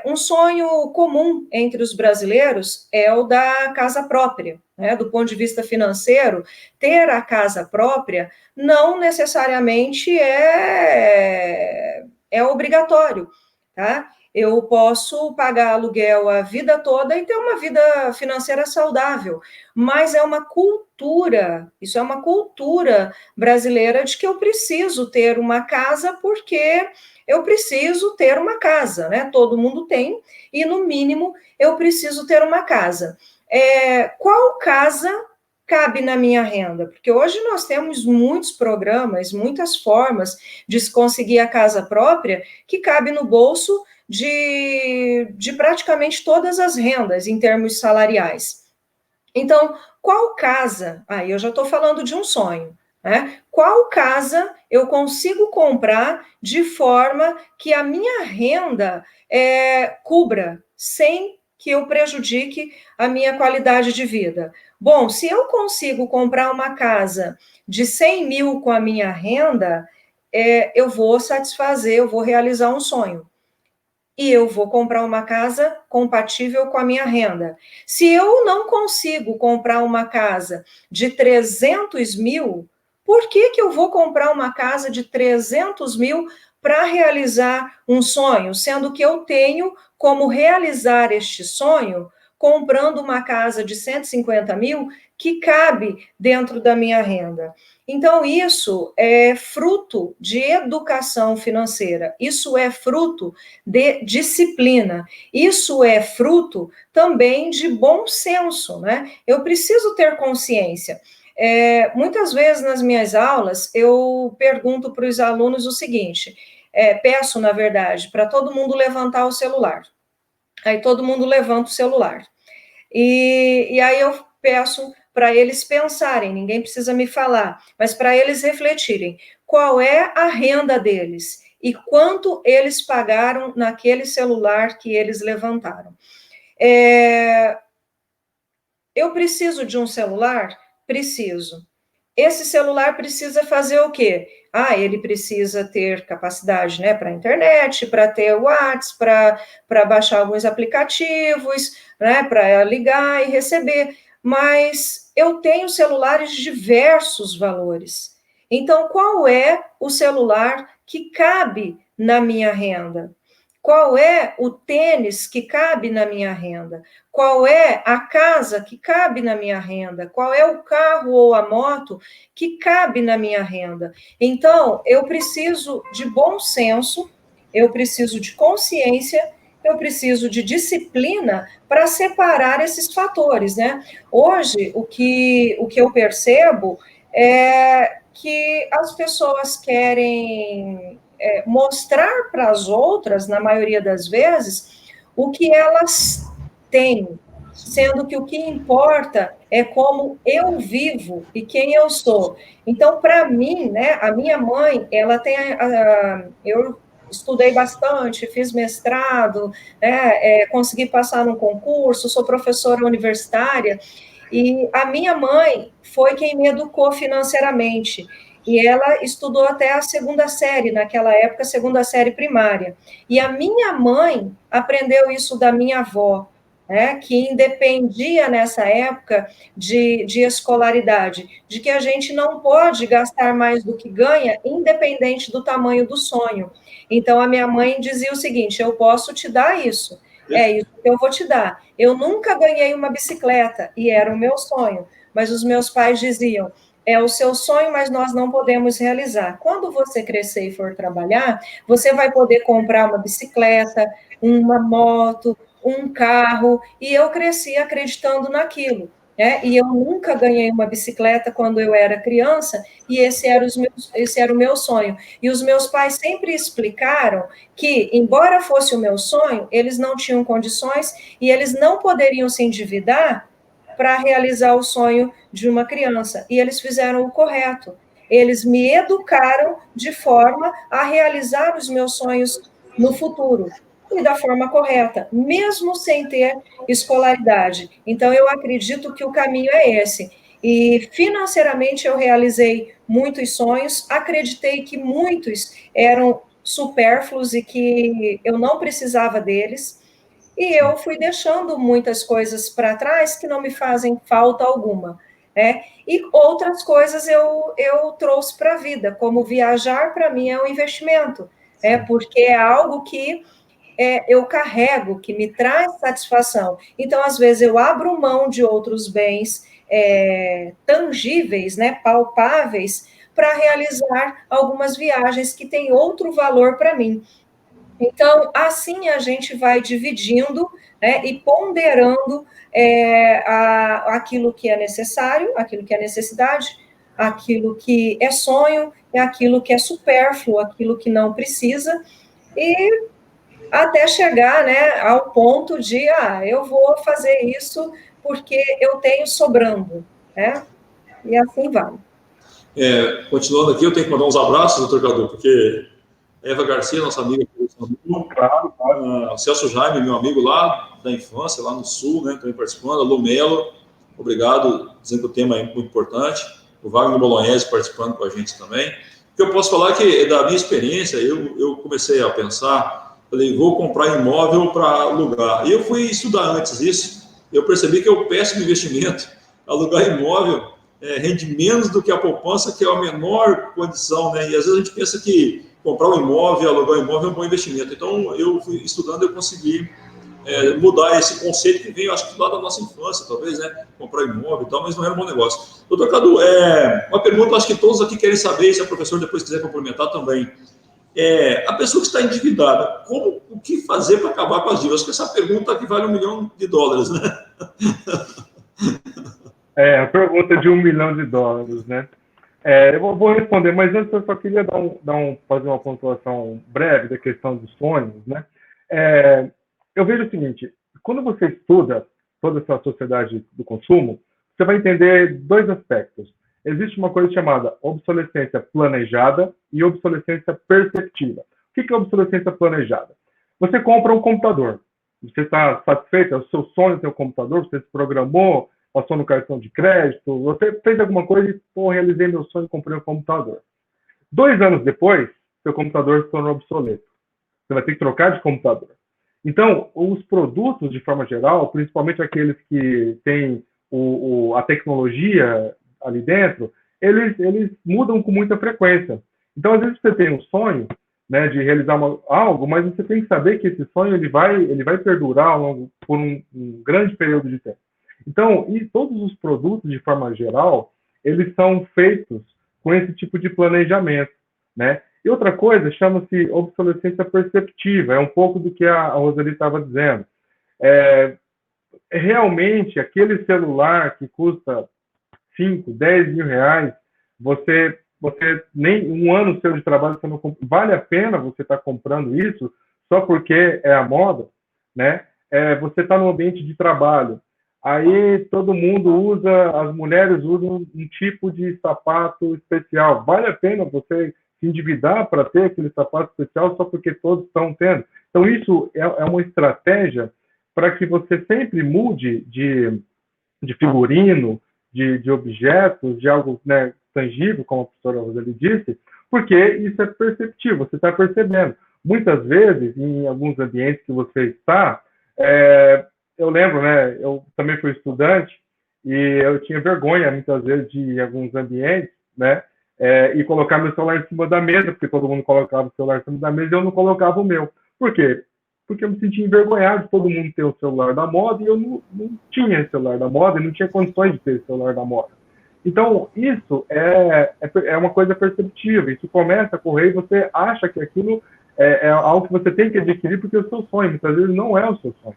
Um sonho comum entre os brasileiros é o da casa própria, né? Do ponto de vista financeiro, ter a casa própria não necessariamente é obrigatório, tá? Eu posso pagar aluguel a vida toda e ter uma vida financeira saudável, mas é uma cultura, isso é uma cultura brasileira de que eu preciso ter uma casa porque eu preciso ter uma casa, né? Todo mundo tem, e no mínimo eu preciso ter uma casa. Qual casa cabe na minha renda? Porque hoje nós temos muitos programas, muitas formas de se conseguir a casa própria que cabe no bolso de praticamente todas as rendas em termos salariais. Então, qual casa? Aí eu já estou falando de um sonho, né? Qual casa eu consigo comprar de forma que a minha renda cubra, sem que eu prejudique a minha qualidade de vida? Bom, se eu consigo comprar uma casa de 100 mil com a minha renda, eu vou satisfazer, eu vou realizar um sonho. E eu vou comprar uma casa compatível com a minha renda. Se eu não consigo comprar uma casa de 300 mil, por que eu vou comprar uma casa de 300 mil para realizar um sonho, sendo que eu tenho como realizar este sonho comprando uma casa de 150 mil que cabe dentro da minha renda? Então, isso é fruto de educação financeira, isso é fruto de disciplina, isso é fruto também de bom senso, né? Eu preciso ter consciência. Muitas vezes nas minhas aulas, eu pergunto para os alunos o seguinte, peço, na verdade, para todo mundo levantar o celular. Aí todo mundo levanta o celular. E aí eu peço para eles pensarem, ninguém precisa me falar, mas para eles refletirem qual é a renda deles e quanto eles pagaram naquele celular que eles levantaram. Eu preciso de um celular? Preciso. Esse celular precisa fazer o quê? Ele precisa ter capacidade, né, para a internet, para ter o WhatsApp, para baixar alguns aplicativos, né, para ligar e receber. Mas eu tenho celulares de diversos valores. Então, qual é o celular que cabe na minha renda? Qual é o tênis que cabe na minha renda? Qual é a casa que cabe na minha renda? Qual é o carro ou a moto que cabe na minha renda? Então, eu preciso de bom senso, eu preciso de consciência, eu preciso de disciplina para separar esses fatores, né? Hoje, o que eu percebo é que as pessoas querem mostrar para as outras, na maioria das vezes, o que elas têm, sendo que o que importa é como eu vivo e quem eu sou. Então, para mim, né, a minha mãe, ela tem eu estudei bastante, fiz mestrado, né, consegui passar num concurso, sou professora universitária, e a minha mãe foi quem me educou financeiramente. E ela estudou até a segunda série, naquela época, segunda série primária. E a minha mãe aprendeu isso da minha avó, né, que independia nessa época de escolaridade, de que a gente não pode gastar mais do que ganha, independente do tamanho do sonho. Então, a minha mãe dizia o seguinte: eu posso te dar isso, é isso que eu vou te dar. Eu nunca ganhei uma bicicleta, e era o meu sonho, mas os meus pais diziam: é o seu sonho, mas nós não podemos realizar. Quando você crescer e for trabalhar, você vai poder comprar uma bicicleta, uma moto, um carro, e eu cresci acreditando naquilo. E eu nunca ganhei uma bicicleta quando eu era criança, e esse era o meu sonho. E os meus pais sempre explicaram que, embora fosse o meu sonho, eles não tinham condições e eles não poderiam se endividar para realizar o sonho de uma criança. E eles fizeram o correto. Eles me educaram de forma a realizar os meus sonhos no futuro e da forma correta, mesmo sem ter escolaridade. Então, eu acredito que o caminho é esse. E financeiramente eu realizei muitos sonhos, acreditei que muitos eram supérfluos e que eu não precisava deles, e eu fui deixando muitas coisas para trás que não me fazem falta alguma, né? E outras coisas eu trouxe para a vida, como viajar para mim é um investimento, porque é algo que eu carrego, que me traz satisfação. Então, às vezes, eu abro mão de outros bens tangíveis, né, palpáveis, para realizar algumas viagens que têm outro valor para mim. Então, assim a gente vai dividindo, né, e ponderando aquilo que é necessário, aquilo que é necessidade, aquilo que é sonho, aquilo que é supérfluo, aquilo que não precisa, e até chegar, né, ao ponto de, eu vou fazer isso porque eu tenho sobrando, né? E assim vai. Continuando aqui, eu tenho que mandar uns abraços, doutor Cadu, porque Eva Garcia, nossa amiga, claro. Celso Jaime, meu amigo lá da infância, lá no Sul, né, também participando, a Lu Melo, obrigado, dizendo que o tema é muito importante, o Wagner Bolognese participando com a gente também. O que eu posso falar é que, da minha experiência, eu comecei a pensar, falei, vou comprar imóvel para alugar. E eu fui estudar antes isso, eu percebi que é um péssimo investimento. Alugar imóvel rende menos do que a poupança, que é a menor condição, né? E às vezes a gente pensa que comprar um imóvel, alugar um imóvel é um bom investimento. Então, eu fui estudando, eu consegui mudar esse conceito que veio, acho que lá da nossa infância, talvez, né? Comprar imóvel e tal, mas não era um bom negócio. Doutor Cadu, uma pergunta, acho que todos aqui querem saber, se a professora depois quiser complementar também. A pessoa que está endividada, o que fazer para acabar com as dívidas? Acho que essa pergunta aqui vale $1 milhão, né? A pergunta de $1 milhão, né? Eu vou responder, mas antes eu só queria fazer uma pontuação breve da questão dos sonhos, né? Eu vejo o seguinte: quando você estuda toda essa sociedade do consumo, você vai entender dois aspectos. Existe uma coisa chamada obsolescência planejada e obsolescência perceptiva. O que é obsolescência planejada? Você compra um computador, você está satisfeito, é o seu sonho ter um computador, você se programou, passou no cartão de crédito, você fez alguma coisa e, realizei meu sonho e comprei um computador. 2 anos depois, seu computador se tornou obsoleto. Você vai ter que trocar de computador. Então, os produtos, de forma geral, principalmente aqueles que têm a tecnologia ali dentro, eles mudam com muita frequência. Então, às vezes você tem um sonho, né, de realizar algo, mas você tem que saber que esse sonho ele vai perdurar por um grande período de tempo. Então, e todos os produtos, de forma geral, eles são feitos com esse tipo de planejamento, né? E outra coisa chama-se obsolescência perceptiva, é um pouco do que a Roseli estava dizendo. Realmente, aquele celular que custa 5, 10 mil reais, você nem um ano seu de trabalho, você não vale a pena você estar comprando isso só porque é a moda, né? Você está no ambiente de trabalho. aí todo mundo usa, as mulheres usam um tipo de sapato especial. Vale a pena você se endividar para ter aquele sapato especial só porque todos estão tendo? Então, isso é uma estratégia para que você sempre mude de figurino, de objetos, de algo, né, tangível, como a professora Roseli disse, porque isso é perceptível, você está percebendo. Muitas vezes, em alguns ambientes que você está, eu lembro, né, eu também fui estudante e eu tinha vergonha, muitas vezes, de ir em alguns ambientes, né, e colocar meu celular em cima da mesa, porque todo mundo colocava o celular em cima da mesa e eu não colocava o meu. Por quê? Porque eu me sentia envergonhado de todo mundo ter o celular da moda e eu não tinha esse celular da moda e não tinha condições de ter esse celular da moda. Então, isso é uma coisa perceptível, isso começa a correr e você acha que aquilo é algo que você tem que adquirir porque é o seu sonho, muitas vezes não é o seu sonho.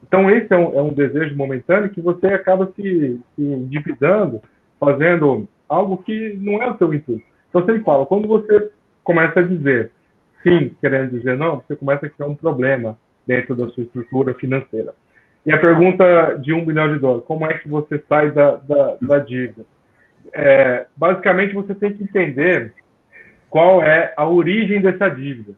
Então, esse é um desejo momentâneo que você acaba se endividando, fazendo algo que não é o seu intuito. Então, eu sempre falo, quando você começa a dizer sim, querendo dizer não, você começa a criar um problema dentro da sua estrutura financeira. E a pergunta de $1 bilhão, como é que você sai da dívida? Basicamente, você tem que entender qual é a origem dessa dívida,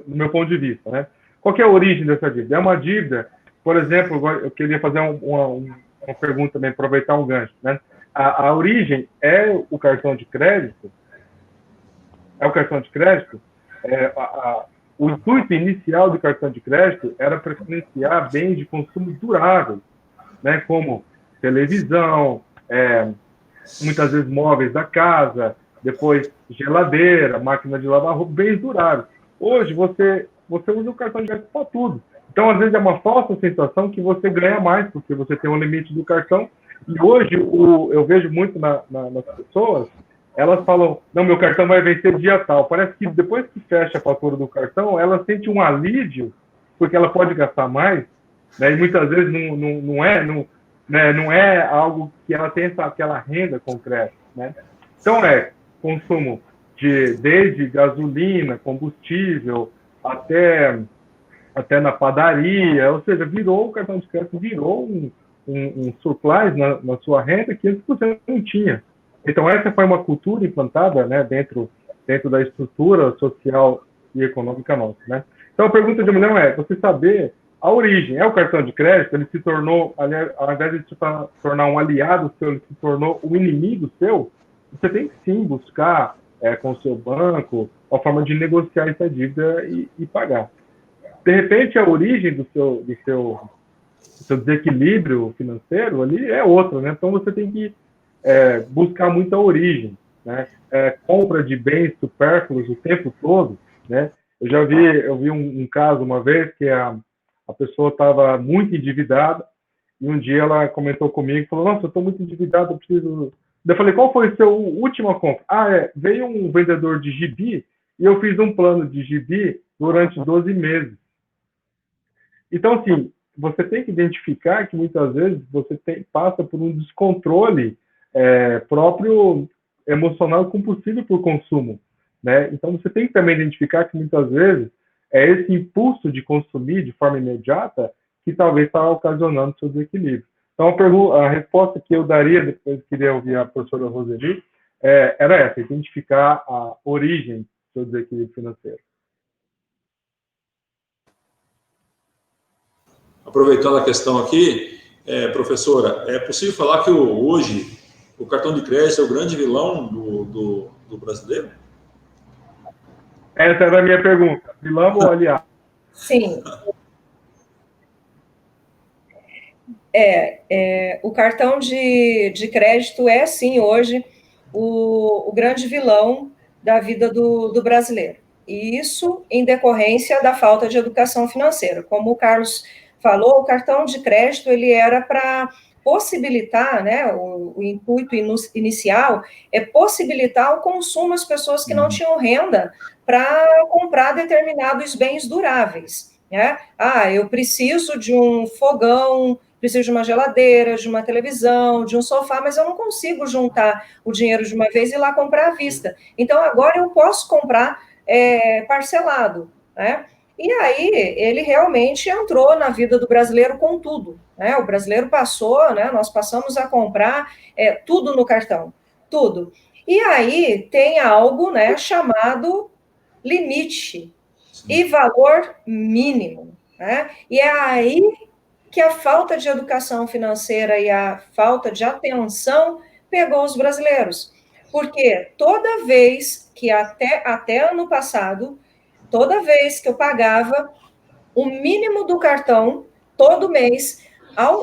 do meu ponto de vista, né? Qual que é a origem dessa dívida? É uma dívida, por exemplo, eu queria fazer uma pergunta também, aproveitar um gancho, né? A origem é o cartão de crédito? É o cartão de crédito? O intuito inicial do cartão de crédito era para financiar bens de consumo duráveis, né? Como televisão, muitas vezes móveis da casa, depois geladeira, máquina de lavar roupa, bens duráveis. Hoje, você usa o cartão de crédito para tudo. Então, às vezes, é uma falsa sensação que você ganha mais, porque você tem um limite do cartão. E hoje, eu vejo muito nas pessoas, elas falam, não, meu cartão vai vencer dia tal. Parece que depois que fecha a fatura do cartão, ela sente um alívio, porque ela pode gastar mais, né? E muitas vezes não é algo que ela tem aquela renda concreta, né? Então, consumo desde gasolina, combustível, até na padaria, ou seja, o cartão de crédito virou um surplus na sua renda que antes você não tinha. Então, essa foi uma cultura implantada, né, dentro da estrutura social e econômica nossa, né? Então, a pergunta de $1 milhão é você saber a origem. É o cartão de crédito? Ele se tornou, ao invés de se tornar um aliado seu, ele se tornou um inimigo seu? Você tem que, sim, buscar com o seu banco uma forma de negociar essa dívida e pagar. De repente, a origem do seu desequilíbrio financeiro ali é outra, né? Então, você tem que buscar muito a origem, né? Compra de bens supérfluos o tempo todo, né? Eu vi um caso uma vez que a pessoa estava muito endividada e um dia ela comentou comigo e falou, nossa, eu estou muito endividado, eu preciso... Eu falei, qual foi a sua última compra? Veio um vendedor de gibi e eu fiz um plano de gibi durante 12 meses. Então, assim, você tem que identificar que muitas vezes você passa por um descontrole próprio emocional e compulsivo por consumo, né? Então, você tem que também identificar que muitas vezes é esse impulso de consumir de forma imediata que talvez está ocasionando seu desequilíbrio. Então, a resposta que eu daria, depois queria ouvir a professora Roseli, era essa, identificar a origem do seu desequilíbrio financeiro. Aproveitando a questão aqui, professora, é possível falar que hoje o cartão de crédito é o grande vilão do brasileiro? Essa era a minha pergunta. Vilão ou aliado? Sim. O cartão de crédito é, sim, hoje, o grande vilão da vida do brasileiro. E isso em decorrência da falta de educação financeira. Como o Carlos falou, o cartão de crédito ele era para possibilitar, né, o intuito inicial é possibilitar o consumo às pessoas que não tinham renda para comprar determinados bens duráveis, né? Eu preciso de um fogão, preciso de uma geladeira, de uma televisão, de um sofá, mas eu não consigo juntar o dinheiro de uma vez e ir lá comprar à vista. Então, agora eu posso comprar parcelado, né? E aí ele realmente entrou na vida do brasileiro com tudo, né? O brasileiro passou, né? Nós passamos a comprar tudo no cartão, tudo. E aí tem algo, né, chamado limite e valor mínimo, né? E é aí que a falta de educação financeira e a falta de atenção pegou os brasileiros. Porque toda vez que, até ano passado, toda vez que eu pagava o mínimo do cartão, todo mês,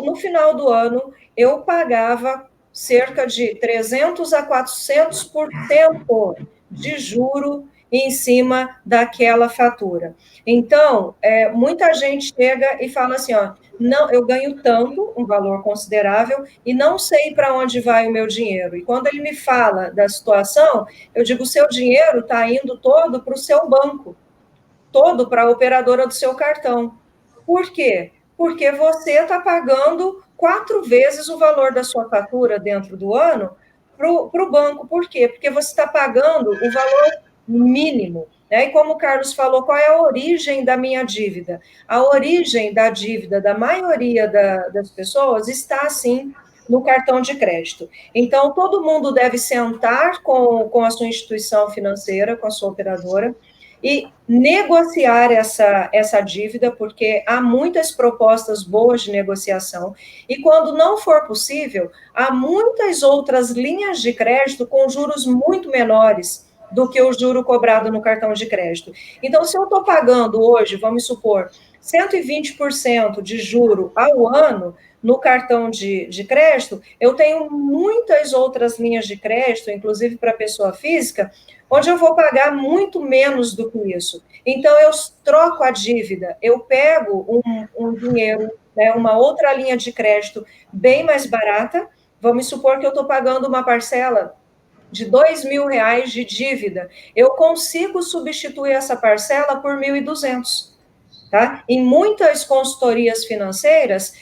no final do ano, eu pagava cerca de 300 a 400% de juro em cima daquela fatura. Então, muita gente chega e fala assim, ó, não, eu ganho tanto, um valor considerável, e não sei para onde vai o meu dinheiro. E quando ele me fala da situação, eu digo, o seu dinheiro está indo todo para o seu banco, todo para a operadora do seu cartão. Por quê? Porque você está pagando 4 vezes o valor da sua fatura dentro do ano para o banco. Por quê? Porque você está pagando o valor mínimo. Né? E como o Carlos falou, qual é a origem da minha dívida? A origem da dívida da maioria das pessoas está, assim, no cartão de crédito. Então, todo mundo deve sentar com a sua instituição financeira, com a sua operadora, e negociar essa dívida, porque há muitas propostas boas de negociação, e quando não for possível, há muitas outras linhas de crédito com juros muito menores do que o juro cobrado no cartão de crédito. Então, se eu estou pagando hoje, vamos supor, 120% de juro ao ano no cartão de crédito, eu tenho muitas outras linhas de crédito, inclusive para pessoa física, onde eu vou pagar muito menos do que isso. Então, eu troco a dívida, eu pego um dinheiro, né, uma outra linha de crédito bem mais barata, vamos supor que eu estou pagando uma parcela de R$2.000 de dívida, eu consigo substituir essa parcela por 1.200. Tá? Em muitas consultorias financeiras,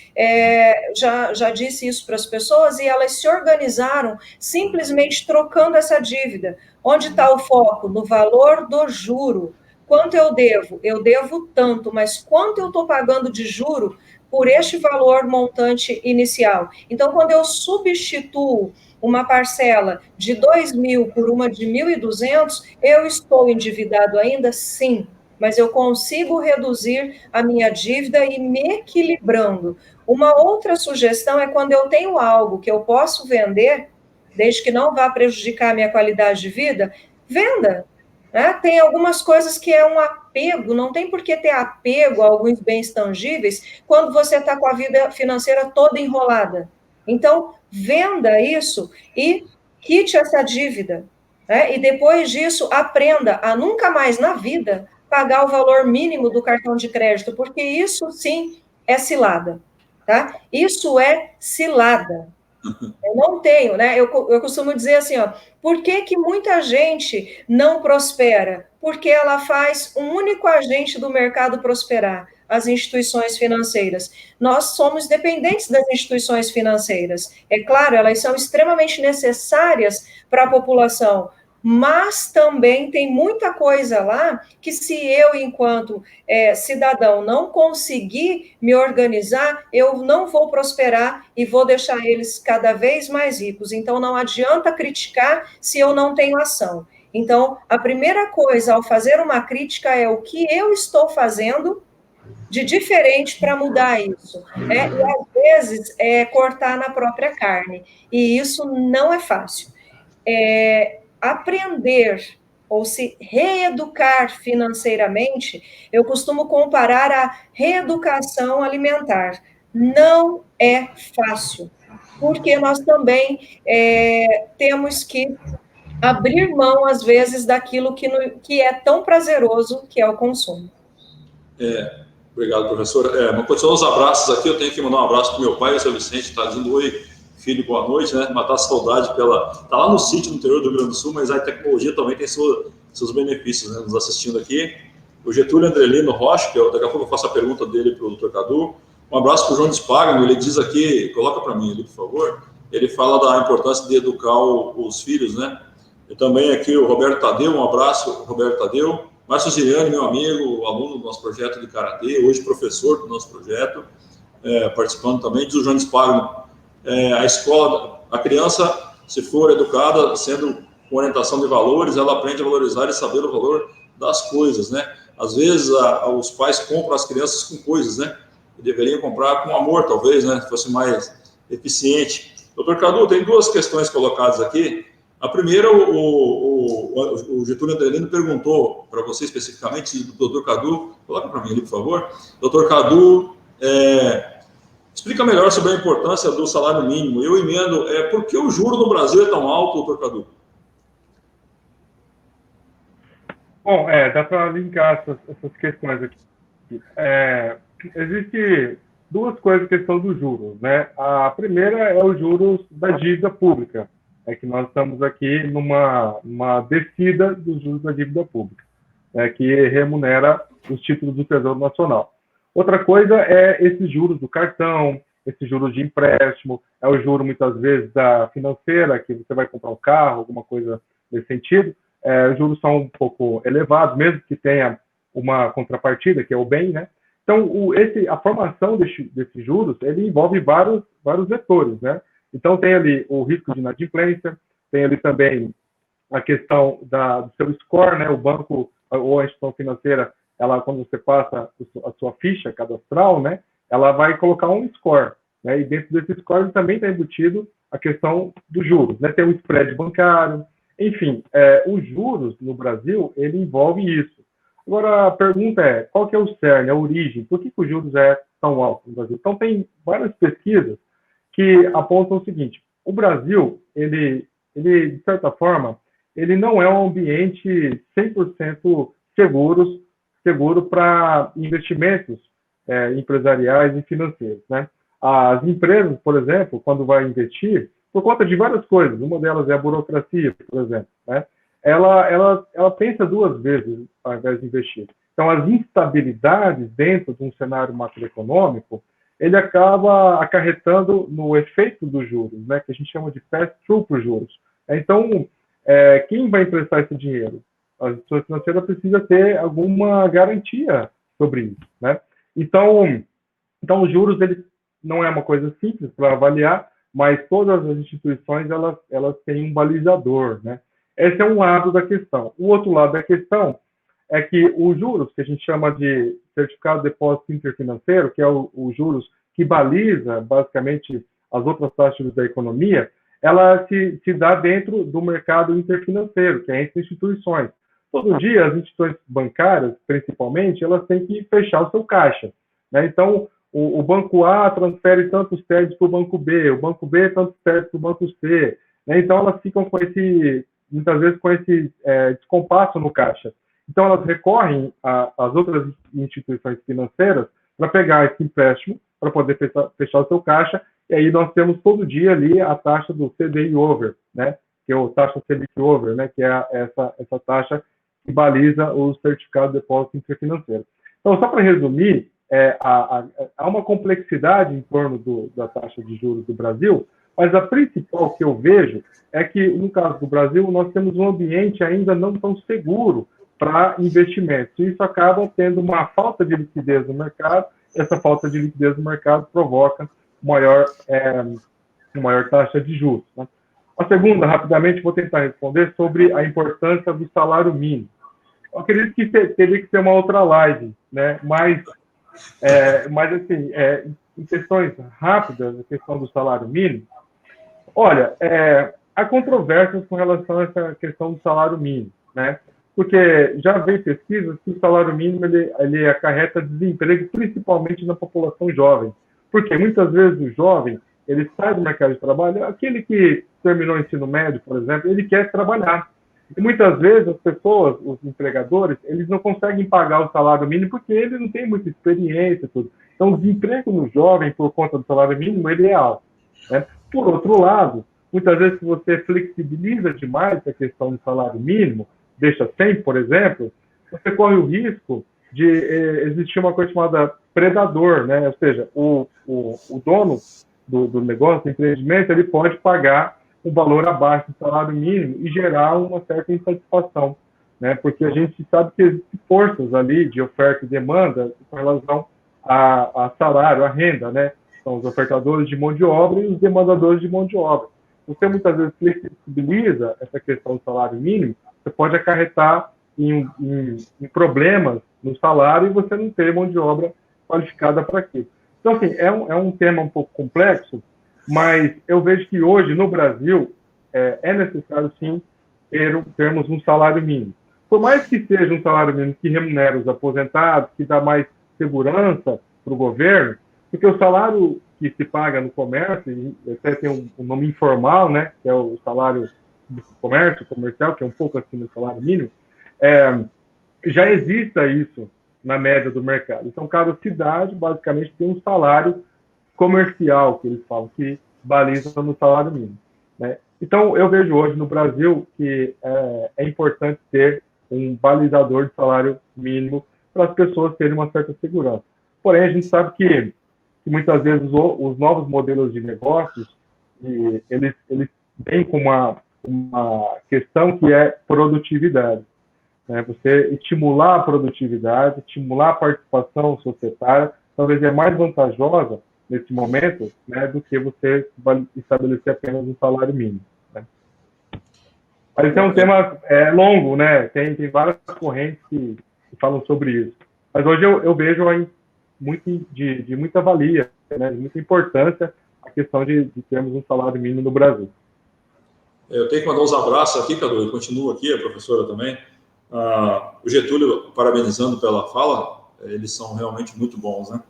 já disse isso para as pessoas, e elas se organizaram simplesmente trocando essa dívida. Onde está o foco? No valor do juro. Quanto eu devo? Eu devo tanto, mas quanto eu estou pagando de juro por este valor montante inicial? Então, quando eu substituo uma parcela de 2.000 por uma de 1.200, eu estou endividado ainda? Sim, mas eu consigo reduzir a minha dívida e me equilibrando. Uma outra sugestão é quando eu tenho algo que eu posso vender, desde que não vá prejudicar a minha qualidade de vida, venda. Né? Tem algumas coisas que é um apego, não tem por que ter apego a alguns bens tangíveis quando você está com a vida financeira toda enrolada. Então, venda isso e quite essa dívida. Né? E depois disso, aprenda a nunca mais na vida pagar o valor mínimo do cartão de crédito, porque isso sim é cilada, tá? Isso é cilada. Eu não tenho, né? Eu costumo dizer assim, ó, por que muita gente não prospera? Porque ela faz um único agente do mercado prosperar, as instituições financeiras. Nós somos dependentes das instituições financeiras. É claro, elas são extremamente necessárias para a população, mas também tem muita coisa lá que, se eu, enquanto cidadão, não conseguir me organizar, eu não vou prosperar e vou deixar eles cada vez mais ricos. Então, não adianta criticar se eu não tenho ação. Então, a primeira coisa ao fazer uma crítica é o que eu estou fazendo de diferente para mudar isso. E, às vezes, cortar na própria carne. E isso não é fácil. Aprender ou se reeducar financeiramente, eu costumo comparar a reeducação alimentar. Não é fácil, porque nós também temos que abrir mão, às vezes, daquilo que é tão prazeroso, que é o consumo. Obrigado, professora. Uma continuação os abraços aqui, eu tenho que mandar um abraço para o meu pai, o seu Vicente, está dizendo oi, filho, boa noite, né? Matar a saudade Tá lá no sítio, no interior do Rio Grande do Sul, mas a tecnologia também tem seus benefícios, né? Nos assistindo aqui. O Getúlio Andrelino Rocha, daqui a pouco eu faço a pergunta dele para o Dr. Cadu. Um abraço para o João Despágano, ele diz aqui, coloca para mim ali, por favor, ele fala da importância de educar os filhos, né? E também aqui o Roberto Tadeu, um abraço, Roberto Tadeu. Márcio Ziriani, meu amigo, aluno do nosso projeto de Karatê, hoje professor do nosso projeto, participando também. Diz o João Spagno, a escola, a criança, se for educada, sendo com orientação de valores, ela aprende a valorizar e saber o valor das coisas, né? Às vezes, os pais compram as crianças com coisas, né? E deveriam comprar com amor, talvez, né? Fosse mais eficiente. Doutor Cadu, tem duas questões colocadas aqui. A primeira, o Getúlio Adelino perguntou para você especificamente, doutor Cadu, coloca para mim ali, por favor. Doutor Cadu, explica melhor sobre a importância do salário mínimo. Eu emendo, por que o juro no Brasil é tão alto, doutor Cadu? Bom, dá para linkar essas questões aqui. Existem duas coisas que são dos juros, né? A primeira é os juros da dívida pública. É que nós estamos aqui numa descida dos juros da dívida pública, que remunera os títulos do Tesouro Nacional. Outra coisa é esses juros do cartão, esses juros de empréstimo, é o juro, muitas vezes, da financeira, que você vai comprar um carro, alguma coisa nesse sentido. Os juros são um pouco elevados, mesmo que tenha uma contrapartida, que é o bem, né? Então, a formação desses juros, ele envolve vários vetores, né? Então, tem ali o risco de inadimplência, tem ali também a questão do seu score, né? O banco ou a instituição financeira, quando você passa a sua ficha cadastral, né? Ela vai colocar um score, né? E dentro desse score também está embutido a questão dos juros, né? Tem o spread bancário, enfim, os juros no Brasil, ele envolve isso. Agora, a pergunta é, qual que é o cerne, a origem? Por que os juros é tão alto no Brasil? Então, tem várias pesquisas que apontam o seguinte: o Brasil, ele de certa forma, ele não é um ambiente 100% seguro para investimentos empresariais e financeiros, né? As empresas, por exemplo, quando vai investir, por conta de várias coisas, uma delas é a burocracia, por exemplo, né? Ela pensa duas vezes ao invés de investir. Então, as instabilidades dentro de um cenário macroeconômico, ele acaba acarretando no efeito dos juros, né, que a gente chama de pass-through para os juros. Então, quem vai emprestar esse dinheiro? A instituição financeira precisa ter alguma garantia sobre isso, né? Então os juros, ele não é uma coisa simples para avaliar, mas todas as instituições, elas têm um balizador, né? Esse é um lado da questão. O outro lado da questão é que os juros, que a gente chama de certificado de depósito interfinanceiro, que é o juros que baliza, basicamente, as outras taxas da economia, ela se dá dentro do mercado interfinanceiro, que é entre instituições. Todo dia, as instituições bancárias, principalmente, elas têm que fechar o seu caixa, né? Então, o banco A transfere tantos créditos para o banco B, o banco B tantos créditos para o banco C, né? Então, elas ficam muitas vezes com esse descompasso no caixa. Então, elas recorrem às outras instituições financeiras para pegar esse empréstimo, para poder fechar o seu caixa, e aí nós temos todo dia ali a taxa do CDI over, né? Que é a taxa Selic over, né? Que é essa taxa que baliza o certificado de depósito interfinanceiro. Então, só para resumir, há uma complexidade em torno da taxa de juros do Brasil, mas a principal que eu vejo é que, no caso do Brasil, nós temos um ambiente ainda não tão seguro para investimentos. E isso acaba tendo uma falta de liquidez no mercado. Essa falta de liquidez no mercado provoca maior taxa de juros, né? A segunda, rapidamente, vou tentar responder sobre a importância do salário mínimo. Eu acredito que teria que ser uma outra live, né? Mas assim, em questões rápidas, a questão do salário mínimo, olha, há controvérsias com relação a essa questão do salário mínimo, né? Porque já veio pesquisas que o salário mínimo ele acarreta desemprego, principalmente na população jovem. Porque muitas vezes o jovem, ele sai do mercado de trabalho, aquele que terminou o ensino médio, por exemplo, ele quer trabalhar. E muitas vezes as pessoas, os empregadores, eles não conseguem pagar o salário mínimo porque ele não tem muita experiência e tudo. Então, o desemprego no jovem, por conta do salário mínimo, ele é alto, né? Por outro lado, muitas vezes, se você flexibiliza demais a questão do salário mínimo, deixa 100, por exemplo, você corre o risco de existir uma coisa chamada predador, né? Ou seja, o dono do negócio, do empreendimento, ele pode pagar um valor abaixo do salário mínimo e gerar uma certa insatisfação né? Porque a gente sabe que existem forças ali de oferta e demanda com relação a salário, a renda, né? São os ofertadores de mão de obra e os demandadores de mão de obra. Você muitas vezes flexibiliza essa questão do salário mínimo, você pode acarretar em problemas no salário e você não ter mão de obra qualificada para aquilo. Então, assim, é um tema um pouco complexo, mas eu vejo que hoje, no Brasil, é necessário, sim, termos um salário mínimo. Por mais que seja um salário mínimo que remunera os aposentados, que dá mais segurança para o governo, porque o salário que se paga no comércio, até tem um nome informal, né, que é o salário do comércio comercial, que é um pouco acima do salário mínimo, já exista isso na média do mercado. Então, cada cidade, basicamente, tem um salário comercial, que eles falam, que baliza no salário mínimo, né? Então, eu vejo hoje no Brasil que é importante ter um balizador de salário mínimo para as pessoas terem uma certa segurança. Porém, a gente sabe que muitas vezes os novos modelos de negócios, eles vêm com uma questão que é produtividade. Né? Você estimular a produtividade, estimular a participação societária, talvez é mais vantajosa nesse momento, né, do que você estabelecer apenas um salário mínimo. Né? Mas esse é um tema longo, né? Tem várias correntes que falam sobre isso. Mas hoje eu vejo de muita valia, né, de muita importância a questão de termos um salário mínimo no Brasil. Eu tenho que mandar uns abraços aqui, Cadu, e continua aqui, a professora também. O Getúlio, parabenizando pela fala, eles são realmente muito bons, né?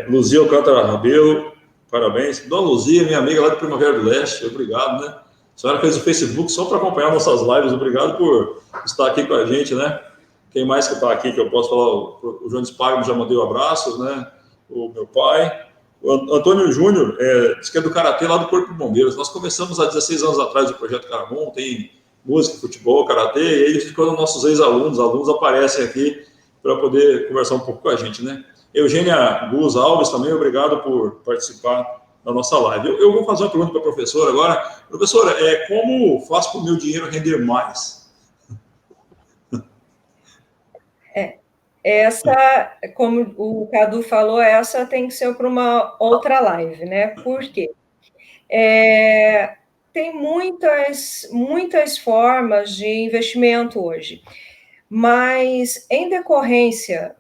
Luzia Alcântara Rabelo, parabéns. Dona Luzia, minha amiga lá do Primavera do Leste, obrigado, né? A senhora fez o Facebook só para acompanhar nossas lives, obrigado por estar aqui com a gente, né? Quem mais que está aqui que eu posso falar? O João Spagno já mandei um abraço, né? O meu pai. O Antônio Júnior, diz que é do Karatê lá do Corpo de Bombeiros. Nós começamos há 16 anos atrás o Projeto Caramon, tem música, futebol, Karatê, e eles ficam nossos ex-alunos, alunos aparecem aqui para poder conversar um pouco com a gente, né? Eugênia Guz Alves também, obrigado por participar da nossa live. Eu vou fazer uma pergunta para a professora agora. Professora, como faço para o meu dinheiro render mais? Essa, como o Cadu falou, essa tem que ser para uma outra live, né? Por quê? Tem muitas formas de investimento hoje, mas em decorrência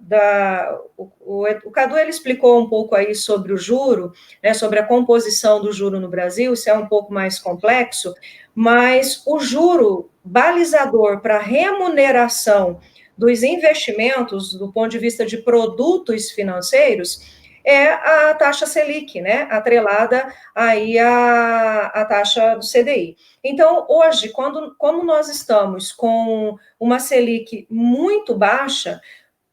o Cadu ele explicou um pouco aí sobre o juro, né, sobre a composição do juro no Brasil, isso é um pouco mais complexo, mas o juro balizador para remuneração dos investimentos, do ponto de vista de produtos financeiros, é a taxa Selic, né, atrelada aí à taxa do CDI. Então, hoje, como nós estamos com uma Selic muito baixa,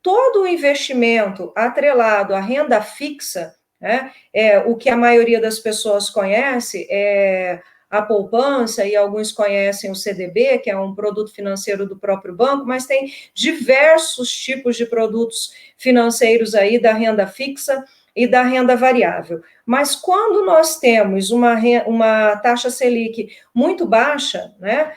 todo o investimento atrelado à renda fixa, né, o que a maioria das pessoas conhece é a poupança, e alguns conhecem o CDB, que é um produto financeiro do próprio banco, mas tem diversos tipos de produtos financeiros aí da renda fixa e da renda variável. Mas quando nós temos uma taxa Selic muito baixa, né,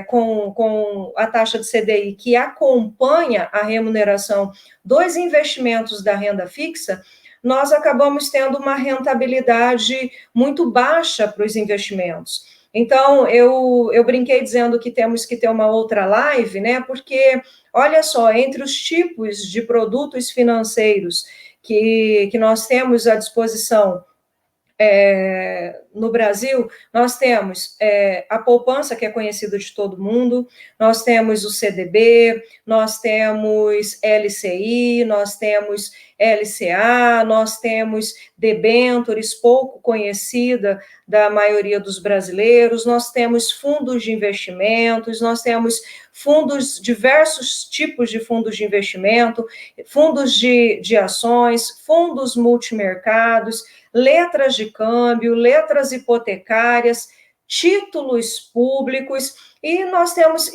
com a taxa de CDI que acompanha a remuneração dos investimentos da renda fixa, nós acabamos tendo uma rentabilidade muito baixa para os investimentos. Então, eu brinquei dizendo que temos que ter uma outra live, né? Porque, olha só, entre os tipos de produtos financeiros que nós temos à disposição no Brasil, nós temos a poupança, que é conhecida de todo mundo, nós temos o CDB, nós temos LCI, nós temos LCA, nós temos debêntures, pouco conhecida da maioria dos brasileiros, nós temos fundos de investimentos, nós temos diversos tipos de fundos de investimento, fundos de ações, fundos multimercados, letras de câmbio, letras hipotecárias, títulos públicos, e nós temos,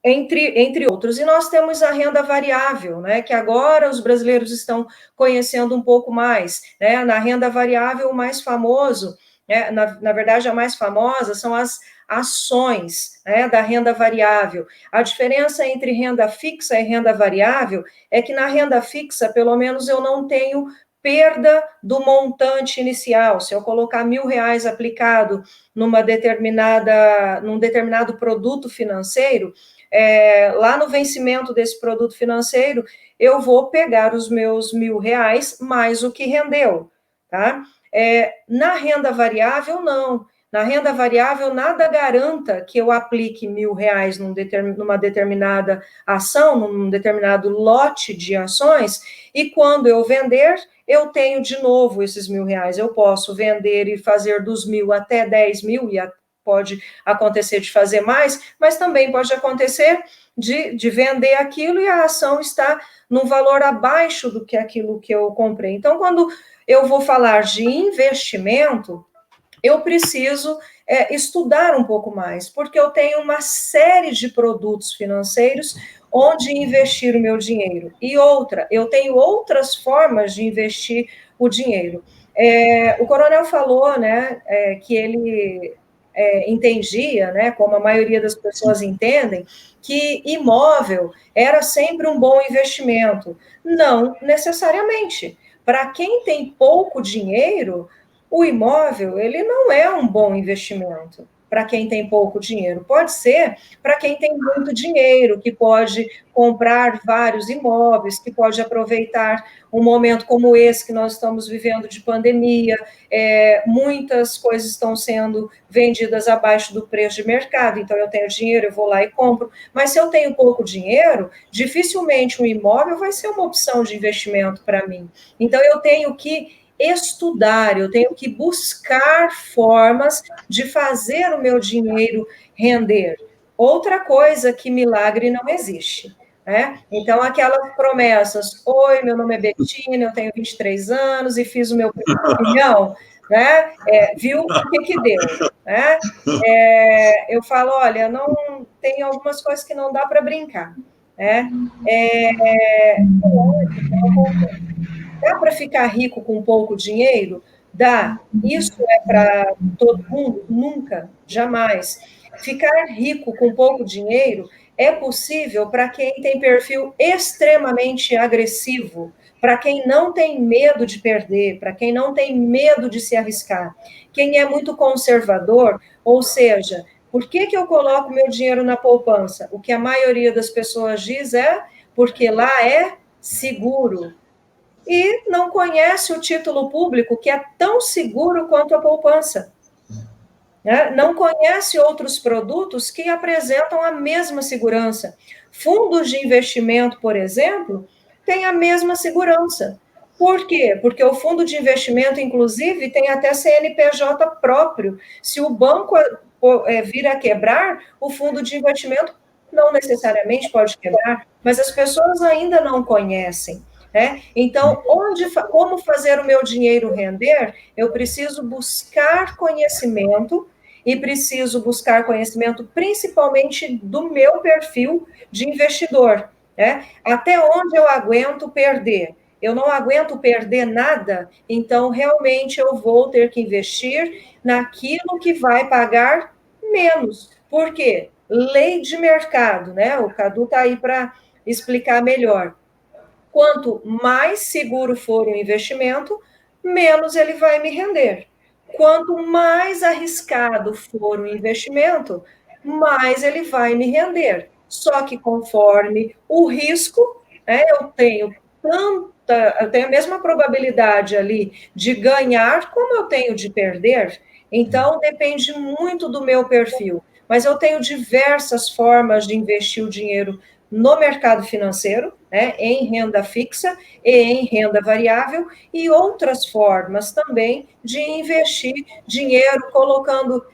entre outros, e nós temos a renda variável, né, que agora os brasileiros estão conhecendo um pouco mais, né, na renda variável o mais famoso, né, na verdade a mais famosa são as ações, né, da renda variável. A diferença entre renda fixa e renda variável é que na renda fixa, pelo menos, eu não tenho perda do montante inicial. Se eu colocar R$1.000 aplicado num determinado produto financeiro, lá no vencimento desse produto financeiro, eu vou pegar os meus R$1.000 mais o que rendeu, tá? Na renda variável, não. Na renda variável, nada garanta que eu aplique R$1.000 numa determinada ação, num determinado lote de ações, e quando eu vender, eu tenho de novo esses R$1.000. Eu posso vender e fazer dos 1.000 até 10.000, e pode acontecer de fazer mais, mas também pode acontecer de vender aquilo e a ação está num valor abaixo do que aquilo que eu comprei. Então, quando eu vou falar de investimento, eu preciso estudar um pouco mais, porque eu tenho uma série de produtos financeiros onde investir o meu dinheiro. E eu tenho outras formas de investir o dinheiro. O coronel falou, né, que ele entendia, né, como a maioria das pessoas entendem, que imóvel era sempre um bom investimento. Não necessariamente. Para quem tem pouco dinheiro, o imóvel, ele não é um bom investimento para quem tem pouco dinheiro. Pode ser para quem tem muito dinheiro, que pode comprar vários imóveis, que pode aproveitar um momento como esse que nós estamos vivendo de pandemia. Muitas coisas estão sendo vendidas abaixo do preço de mercado, então eu tenho dinheiro, eu vou lá e compro. Mas se eu tenho pouco dinheiro, dificilmente um imóvel vai ser uma opção de investimento para mim. Então eu tenho que estudar, eu tenho que buscar formas de fazer o meu dinheiro render. Outra coisa que milagre não existe, né? Então, aquelas promessas, oi, meu nome é Betina, eu tenho 23 anos e fiz o meu primeiro milhão, né? Viu o que deu, né? Eu falo, olha, não tem algumas coisas que não dá para brincar, né? Dá para ficar rico com pouco dinheiro? Dá. Isso é para todo mundo? Nunca, jamais. Ficar rico com pouco dinheiro é possível para quem tem perfil extremamente agressivo, para quem não tem medo de perder, para quem não tem medo de se arriscar. Quem é muito conservador, ou seja, por que eu coloco meu dinheiro na poupança? O que a maioria das pessoas diz é porque lá é seguro. E não conhece o título público, que é tão seguro quanto a poupança. Não conhece outros produtos que apresentam a mesma segurança. Fundos de investimento, por exemplo, têm a mesma segurança. Por quê? Porque o fundo de investimento, inclusive, tem até CNPJ próprio. Se o banco vir a quebrar, o fundo de investimento não necessariamente pode quebrar, mas as pessoas ainda não conhecem. Então, como fazer o meu dinheiro render? Eu preciso buscar conhecimento, e preciso buscar conhecimento principalmente do meu perfil de investidor. Até onde eu aguento perder? Eu não aguento perder nada, então realmente eu vou ter que investir naquilo que vai pagar menos. Por quê? Lei de mercado, né? O Cadu está aí para explicar melhor. Quanto mais seguro for o investimento, menos ele vai me render. Quanto mais arriscado for o investimento, mais ele vai me render. Só que conforme o risco, eu tenho a mesma probabilidade ali de ganhar como eu tenho de perder. Então, depende muito do meu perfil. Mas eu tenho diversas formas de investir o dinheiro no mercado financeiro, em renda fixa e em renda variável, e outras formas também de investir dinheiro, colocando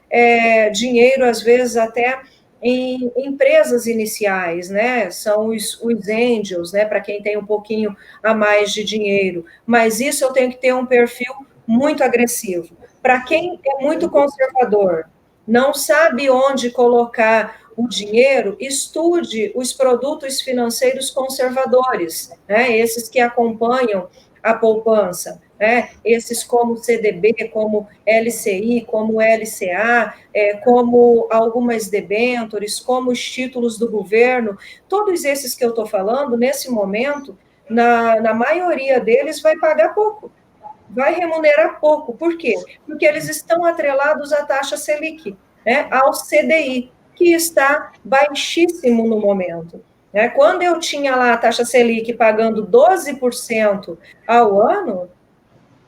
dinheiro, às vezes, até em empresas iniciais, são os angels, para quem tem um pouquinho a mais de dinheiro, mas isso eu tenho que ter um perfil muito agressivo. Para quem é muito conservador, não sabe onde colocar o dinheiro, estude os produtos financeiros conservadores, esses que acompanham a poupança. esses como CDB, como LCI, como LCA, como algumas debêntures, como os títulos do governo, todos esses que eu estou falando, nesse momento, na maioria deles vai pagar pouco, vai remunerar pouco. Por quê? Porque eles estão atrelados à taxa Selic, ao CDI, que está baixíssimo no momento. Quando eu tinha lá a taxa Selic pagando 12% ao ano,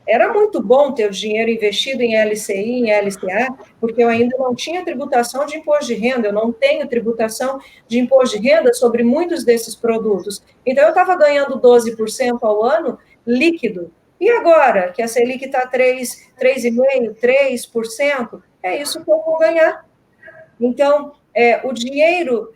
era muito bom ter o dinheiro investido em LCI, em LCA, porque eu ainda não tinha tributação de imposto de renda, eu não tenho tributação de imposto de renda sobre muitos desses produtos. Então, eu estava ganhando 12% ao ano líquido. E agora, que a Selic está 3,5%, 3%, é isso que eu vou ganhar. Então, o dinheiro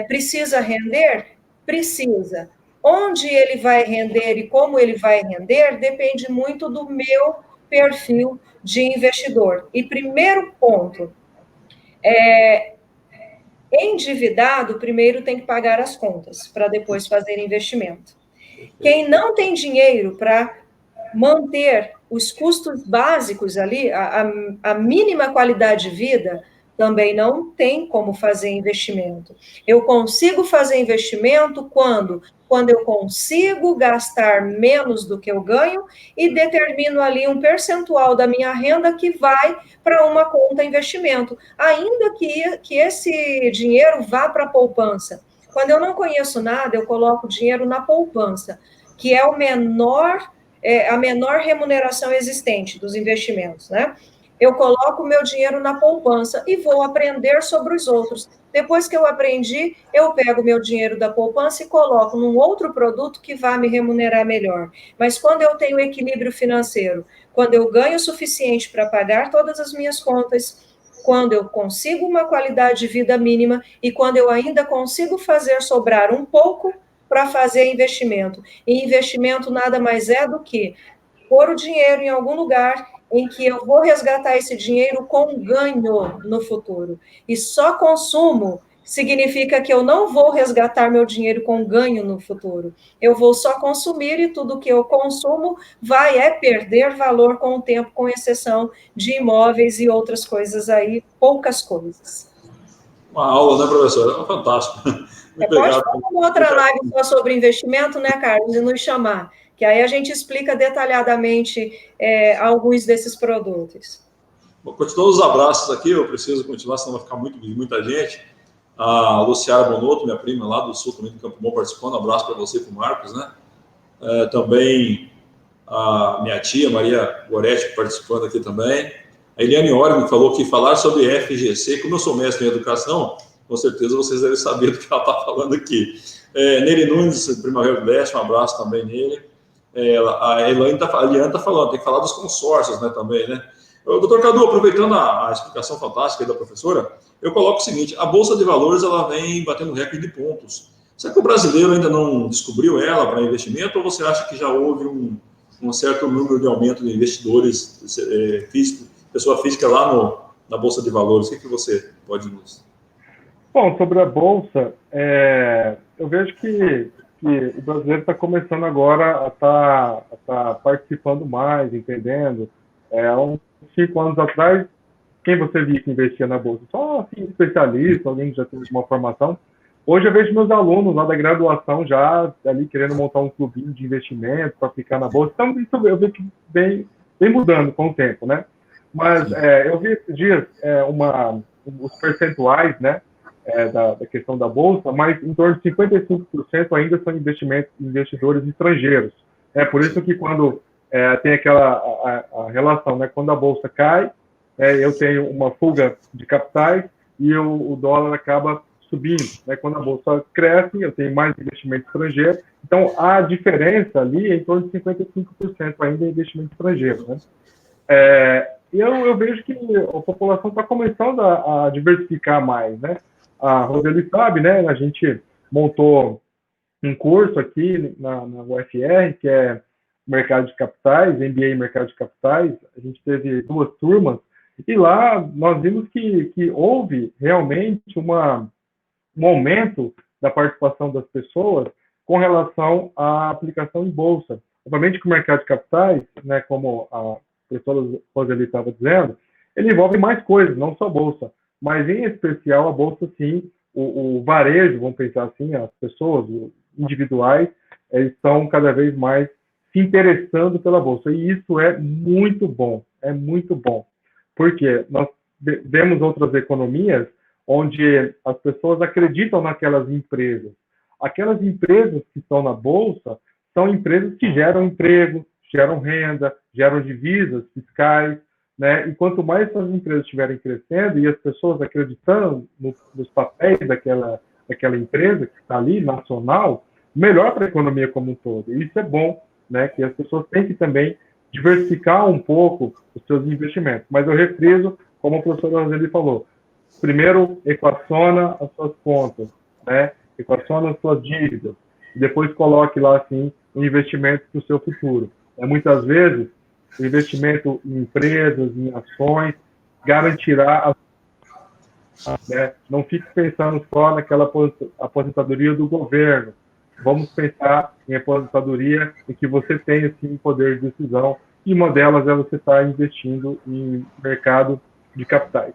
precisa render? Precisa. Onde ele vai render e como ele vai render depende muito do meu perfil de investidor. E primeiro ponto, endividado, primeiro tem que pagar as contas, para depois fazer investimento. Quem não tem dinheiro para manter os custos básicos ali, a mínima qualidade de vida, também não tem como fazer investimento. Eu consigo fazer investimento quando eu consigo gastar menos do que eu ganho e determino ali um percentual da minha renda que vai para uma conta investimento, ainda que esse dinheiro vá para a poupança. Quando eu não conheço nada, eu coloco dinheiro na poupança, que é a menor remuneração existente dos investimentos, Eu coloco o meu dinheiro na poupança e vou aprender sobre os outros. Depois que eu aprendi, eu pego o meu dinheiro da poupança e coloco num outro produto que vai me remunerar melhor. Mas quando eu tenho equilíbrio financeiro, quando eu ganho o suficiente para pagar todas as minhas contas, quando eu consigo uma qualidade de vida mínima e quando eu ainda consigo fazer sobrar um pouco para fazer investimento. E investimento nada mais é do que pôr o dinheiro em algum lugar em que eu vou resgatar esse dinheiro com ganho no futuro. E só consumo significa que eu não vou resgatar meu dinheiro com ganho no futuro. Eu vou só consumir e tudo que eu consumo vai perder valor com o tempo, com exceção de imóveis e outras coisas aí, poucas coisas. Uma aula, né, professora? É fantástico. Muito pode obrigado. fazer uma outra live só sobre investimento, Carlos, e nos chamar, que aí a gente explica detalhadamente alguns desses produtos. Bom, continuando os abraços aqui, eu preciso continuar, senão vai ficar muita gente. A Luciara Bonotto, minha prima lá do sul, também do Campo Bom, participando. Um abraço para você e para o Marcos, né? Também a minha tia, Maria Goretti, participando aqui também. A Eliane Ori me falou que falar sobre FGC, como eu sou mestre em educação, com certeza vocês devem saber do que ela está falando aqui. Nery Nunes, Primavera do Leste, um abraço também nele. A Eliane está falando, tem que falar dos consórcios, né, também, né? Doutor Cadu, aproveitando a explicação fantástica aí da professora, eu coloco o seguinte: a Bolsa de Valores ela vem batendo recorde de pontos. Será que o brasileiro ainda não descobriu ela para investimento, ou você acha que já houve um certo número de aumento de investidores físicos, pessoa física lá na Bolsa de Valores? O que você pode nos... Bom, sobre a Bolsa, eu vejo que o brasileiro está começando agora a estar participando mais, entendendo. Há uns 5 anos atrás, quem você via que investia na Bolsa? Só assim, especialista, alguém que já teve uma formação. Hoje eu vejo meus alunos lá da graduação já ali querendo montar um clubinho de investimento para ficar na Bolsa. Então, isso eu vejo que vem mudando com o tempo, né? Mas eu vi esses dias os percentuais, né, da questão da Bolsa, mas em torno de 55% ainda são investidores estrangeiros. Por isso que quando tem a relação, né, quando a Bolsa cai, eu tenho uma fuga de capitais e o dólar acaba subindo. Né? Quando a Bolsa cresce, eu tenho mais investimento estrangeiro. Então, a diferença ali é em torno de 55% ainda em investimento estrangeiro. Né? Eu vejo que a população está começando a diversificar mais. Né? A Roseli sabe, né? A gente montou um curso aqui na UFR, que é Mercado de Capitais, MBA em Mercado de Capitais. A gente teve 2 turmas, e lá nós vimos que houve realmente um aumento da participação das pessoas com relação à aplicação em bolsa. Obviamente que o mercado de capitais, né, como a professora Roseli estava dizendo, ele envolve mais coisas, não só a Bolsa, mas em especial a Bolsa, sim, o varejo, vamos pensar assim, as pessoas individuais estão cada vez mais se interessando pela Bolsa, e isso é muito bom, porque nós vemos outras economias onde as pessoas acreditam naquelas empresas. Aquelas empresas que estão na Bolsa são empresas que geram emprego, geram renda, geram divisas fiscais, né? E quanto mais essas empresas estiverem crescendo e as pessoas acreditando nos papéis daquela empresa que está ali, nacional, melhor para a economia como um todo. E isso é bom, né? Que as pessoas têm que também diversificar um pouco os seus investimentos. Mas eu refriso, como o professor Roseli falou, primeiro equaciona as suas contas, né? Equaciona as suas dívidas, e depois coloque lá, assim, um investimento para o seu futuro. Muitas vezes, o investimento em empresas, em ações, garantirá, né? Não fique pensando só naquela aposentadoria do governo. Vamos pensar em aposentadoria em que você tem, sim, poder de decisão, e uma delas é você estar investindo em mercado de capitais.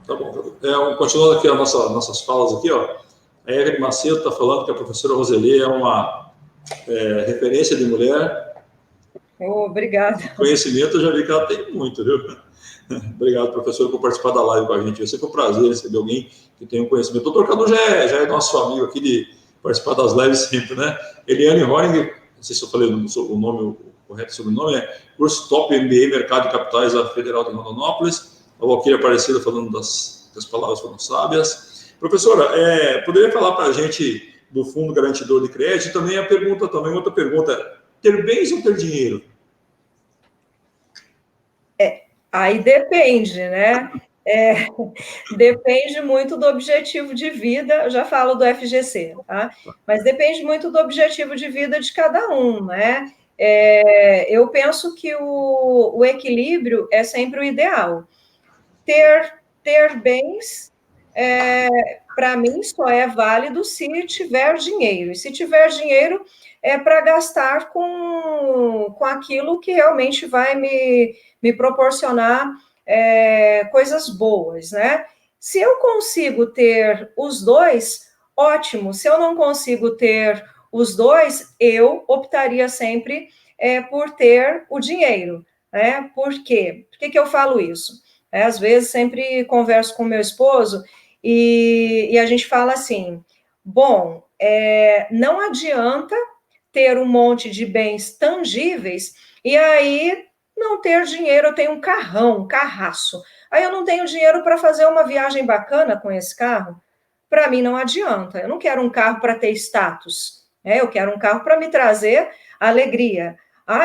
Tá bom. Continuando aqui as nossas falas aqui, ó. A Érica Macedo está falando que a professora Roseli é uma referência de mulher. Obrigada. Conhecimento, eu já vi que ela tem muito, viu? Obrigado, professor, por participar da live com a gente. Vai ser um prazer receber alguém que tem um conhecimento. O doutor Cadu já é nosso amigo aqui de participar das lives sempre, né? Eliane Horing, não sei se eu falei o nome, o correto sobrenome, é curso Top MBA Mercado de Capitais da Federal de Rondonópolis. A Valquíria Aparecida falando das palavras foram sábias. Professora, poderia falar para a gente do Fundo Garantidor de Crédito? Também outra pergunta, ter bens ou ter dinheiro? Aí depende, né? Depende muito do objetivo de vida, eu já falo do FGC, tá? Mas depende muito do objetivo de vida de cada um, né? Eu penso que o equilíbrio é sempre o ideal. Ter bens, para mim, só é válido se tiver dinheiro. E se tiver dinheiro, é para gastar com aquilo que realmente vai me proporcionar coisas boas, né? Se eu consigo ter os dois, ótimo. Se eu não consigo ter os dois, eu optaria sempre por ter o dinheiro, né? Por quê? Por que eu falo isso? Às vezes, sempre converso com meu esposo e a gente fala assim, bom, não adianta ter um monte de bens tangíveis e aí não ter dinheiro. Eu tenho um carrão, um carraço. Aí eu não tenho dinheiro para fazer uma viagem bacana com esse carro. Para mim não adianta. Eu não quero um carro para ter status. Eu quero um carro para me trazer alegria.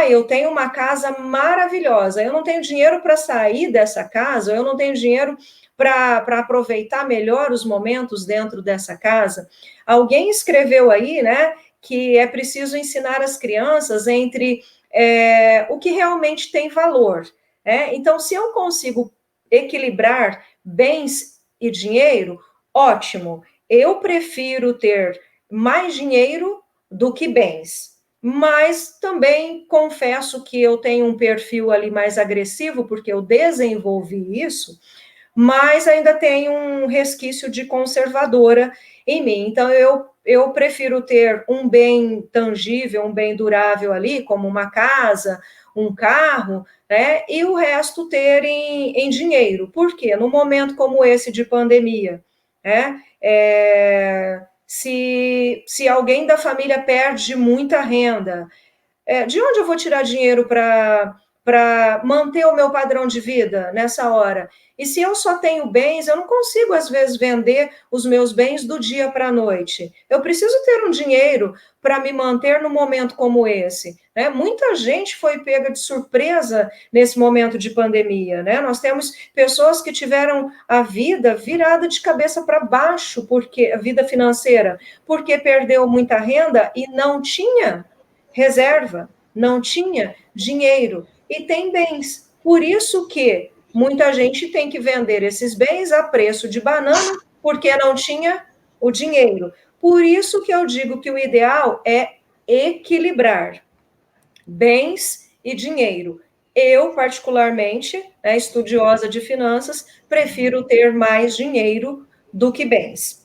Eu tenho uma casa maravilhosa. Eu não tenho dinheiro para sair dessa casa. Eu não tenho dinheiro para aproveitar melhor os momentos dentro dessa casa. Alguém escreveu aí, né, que é preciso ensinar as crianças entre o que realmente tem valor. Então, se eu consigo equilibrar bens e dinheiro, ótimo. Eu prefiro ter mais dinheiro do que bens. Mas também confesso que eu tenho um perfil ali mais agressivo, porque eu desenvolvi isso, mas ainda tenho um resquício de conservadora em mim. Então, eu prefiro ter um bem tangível, um bem durável ali, como uma casa, um carro, né? E o resto ter em dinheiro. Por quê? Num momento como esse de pandemia, né? Se alguém da família perde muita renda, de onde eu vou tirar dinheiro para manter o meu padrão de vida nessa hora? E se eu só tenho bens, eu não consigo, às vezes, vender os meus bens do dia para a noite. Eu preciso ter um dinheiro para me manter num momento como esse, né? Muita gente foi pega de surpresa nesse momento de pandemia, né? Nós temos pessoas que tiveram a vida virada de cabeça para baixo, porque a vida financeira, porque perdeu muita renda e não tinha reserva, não tinha dinheiro e tem bens. Por isso que muita gente tem que vender esses bens a preço de banana, porque não tinha o dinheiro. Por isso que eu digo que o ideal é equilibrar bens e dinheiro. Eu, particularmente, né, estudiosa de finanças, prefiro ter mais dinheiro do que bens.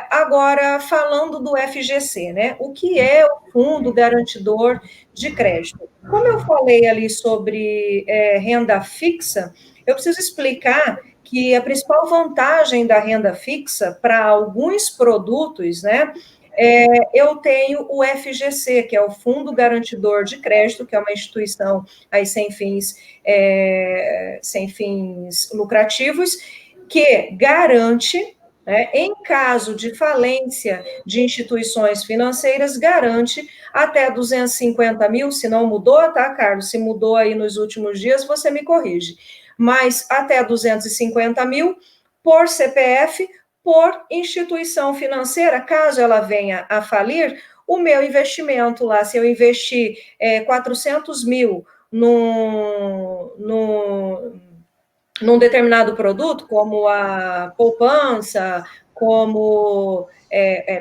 Agora, falando do FGC, né? O que é o Fundo Garantidor de Crédito? Como eu falei ali sobre renda fixa, eu preciso explicar que a principal vantagem da renda fixa para alguns produtos, né? Eu tenho o FGC, que é o Fundo Garantidor de Crédito, que é uma instituição aí sem fins lucrativos, que garante, né, em caso de falência de instituições financeiras, garante até 250 mil, se não mudou, tá, Carlos? Se mudou aí nos últimos dias, você me corrige. Mas até 250 mil por CPF, por instituição financeira, caso ela venha a falir, o meu investimento lá, se eu investir 400 mil num determinado produto, como a poupança, como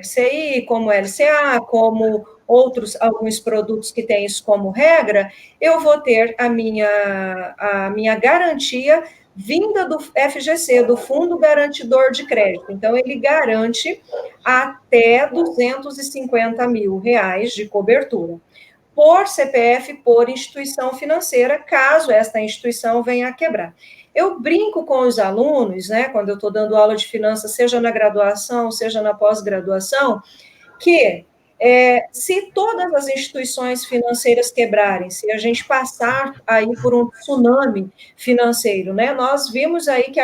FCI, como LCA, como alguns produtos que têm isso como regra, eu vou ter a minha garantia vinda do FGC, do Fundo Garantidor de Crédito. Então, ele garante até 250 mil reais de cobertura por CPF, por instituição financeira, caso esta instituição venha a quebrar. Eu brinco com os alunos, né, quando eu estou dando aula de finanças, seja na graduação, seja na pós-graduação, que se todas as instituições financeiras quebrarem, se a gente passar aí por um tsunami financeiro, né, nós vimos aí que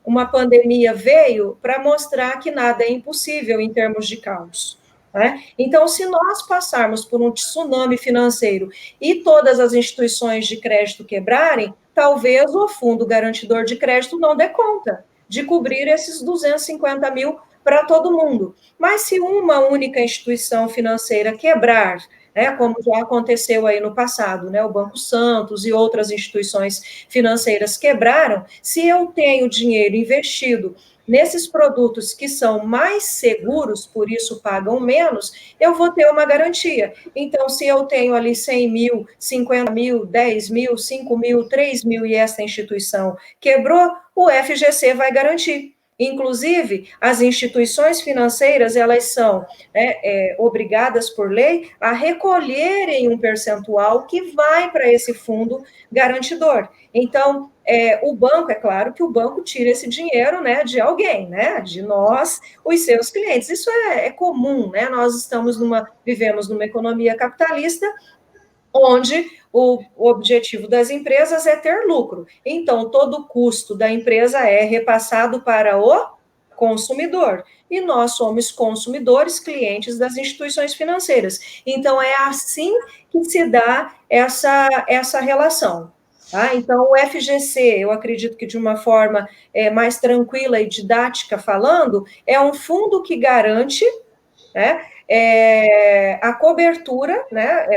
uma pandemia veio para mostrar que nada é impossível em termos de caos. Né? Então, se nós passarmos por um tsunami financeiro e todas as instituições de crédito quebrarem, talvez o Fundo Garantidor de Crédito não dê conta de cobrir esses 250 mil para todo mundo. Mas se uma única instituição financeira quebrar, né, como já aconteceu aí no passado, né, o Banco Santos e outras instituições financeiras quebraram, se eu tenho dinheiro investido nesses produtos que são mais seguros, por isso pagam menos, eu vou ter uma garantia. Então, se eu tenho ali 100 mil, 50 mil, 10 mil, 5 mil, 3 mil e essa instituição quebrou, o FGC vai garantir. Inclusive, as instituições financeiras, elas são obrigadas por lei a recolherem um percentual que vai para esse fundo garantidor. Então, o banco, é claro que o banco tira esse dinheiro, né, de alguém, né, de nós, os seus clientes. Isso é comum, né, nós vivemos numa economia capitalista, onde o objetivo das empresas é ter lucro. Então, todo o custo da empresa é repassado para o consumidor. E nós somos consumidores, clientes das instituições financeiras. Então, é assim que se dá essa relação. Tá? Então, o FGC, eu acredito que de uma forma mais tranquila e didática falando, é um fundo que garante, né, a cobertura, né,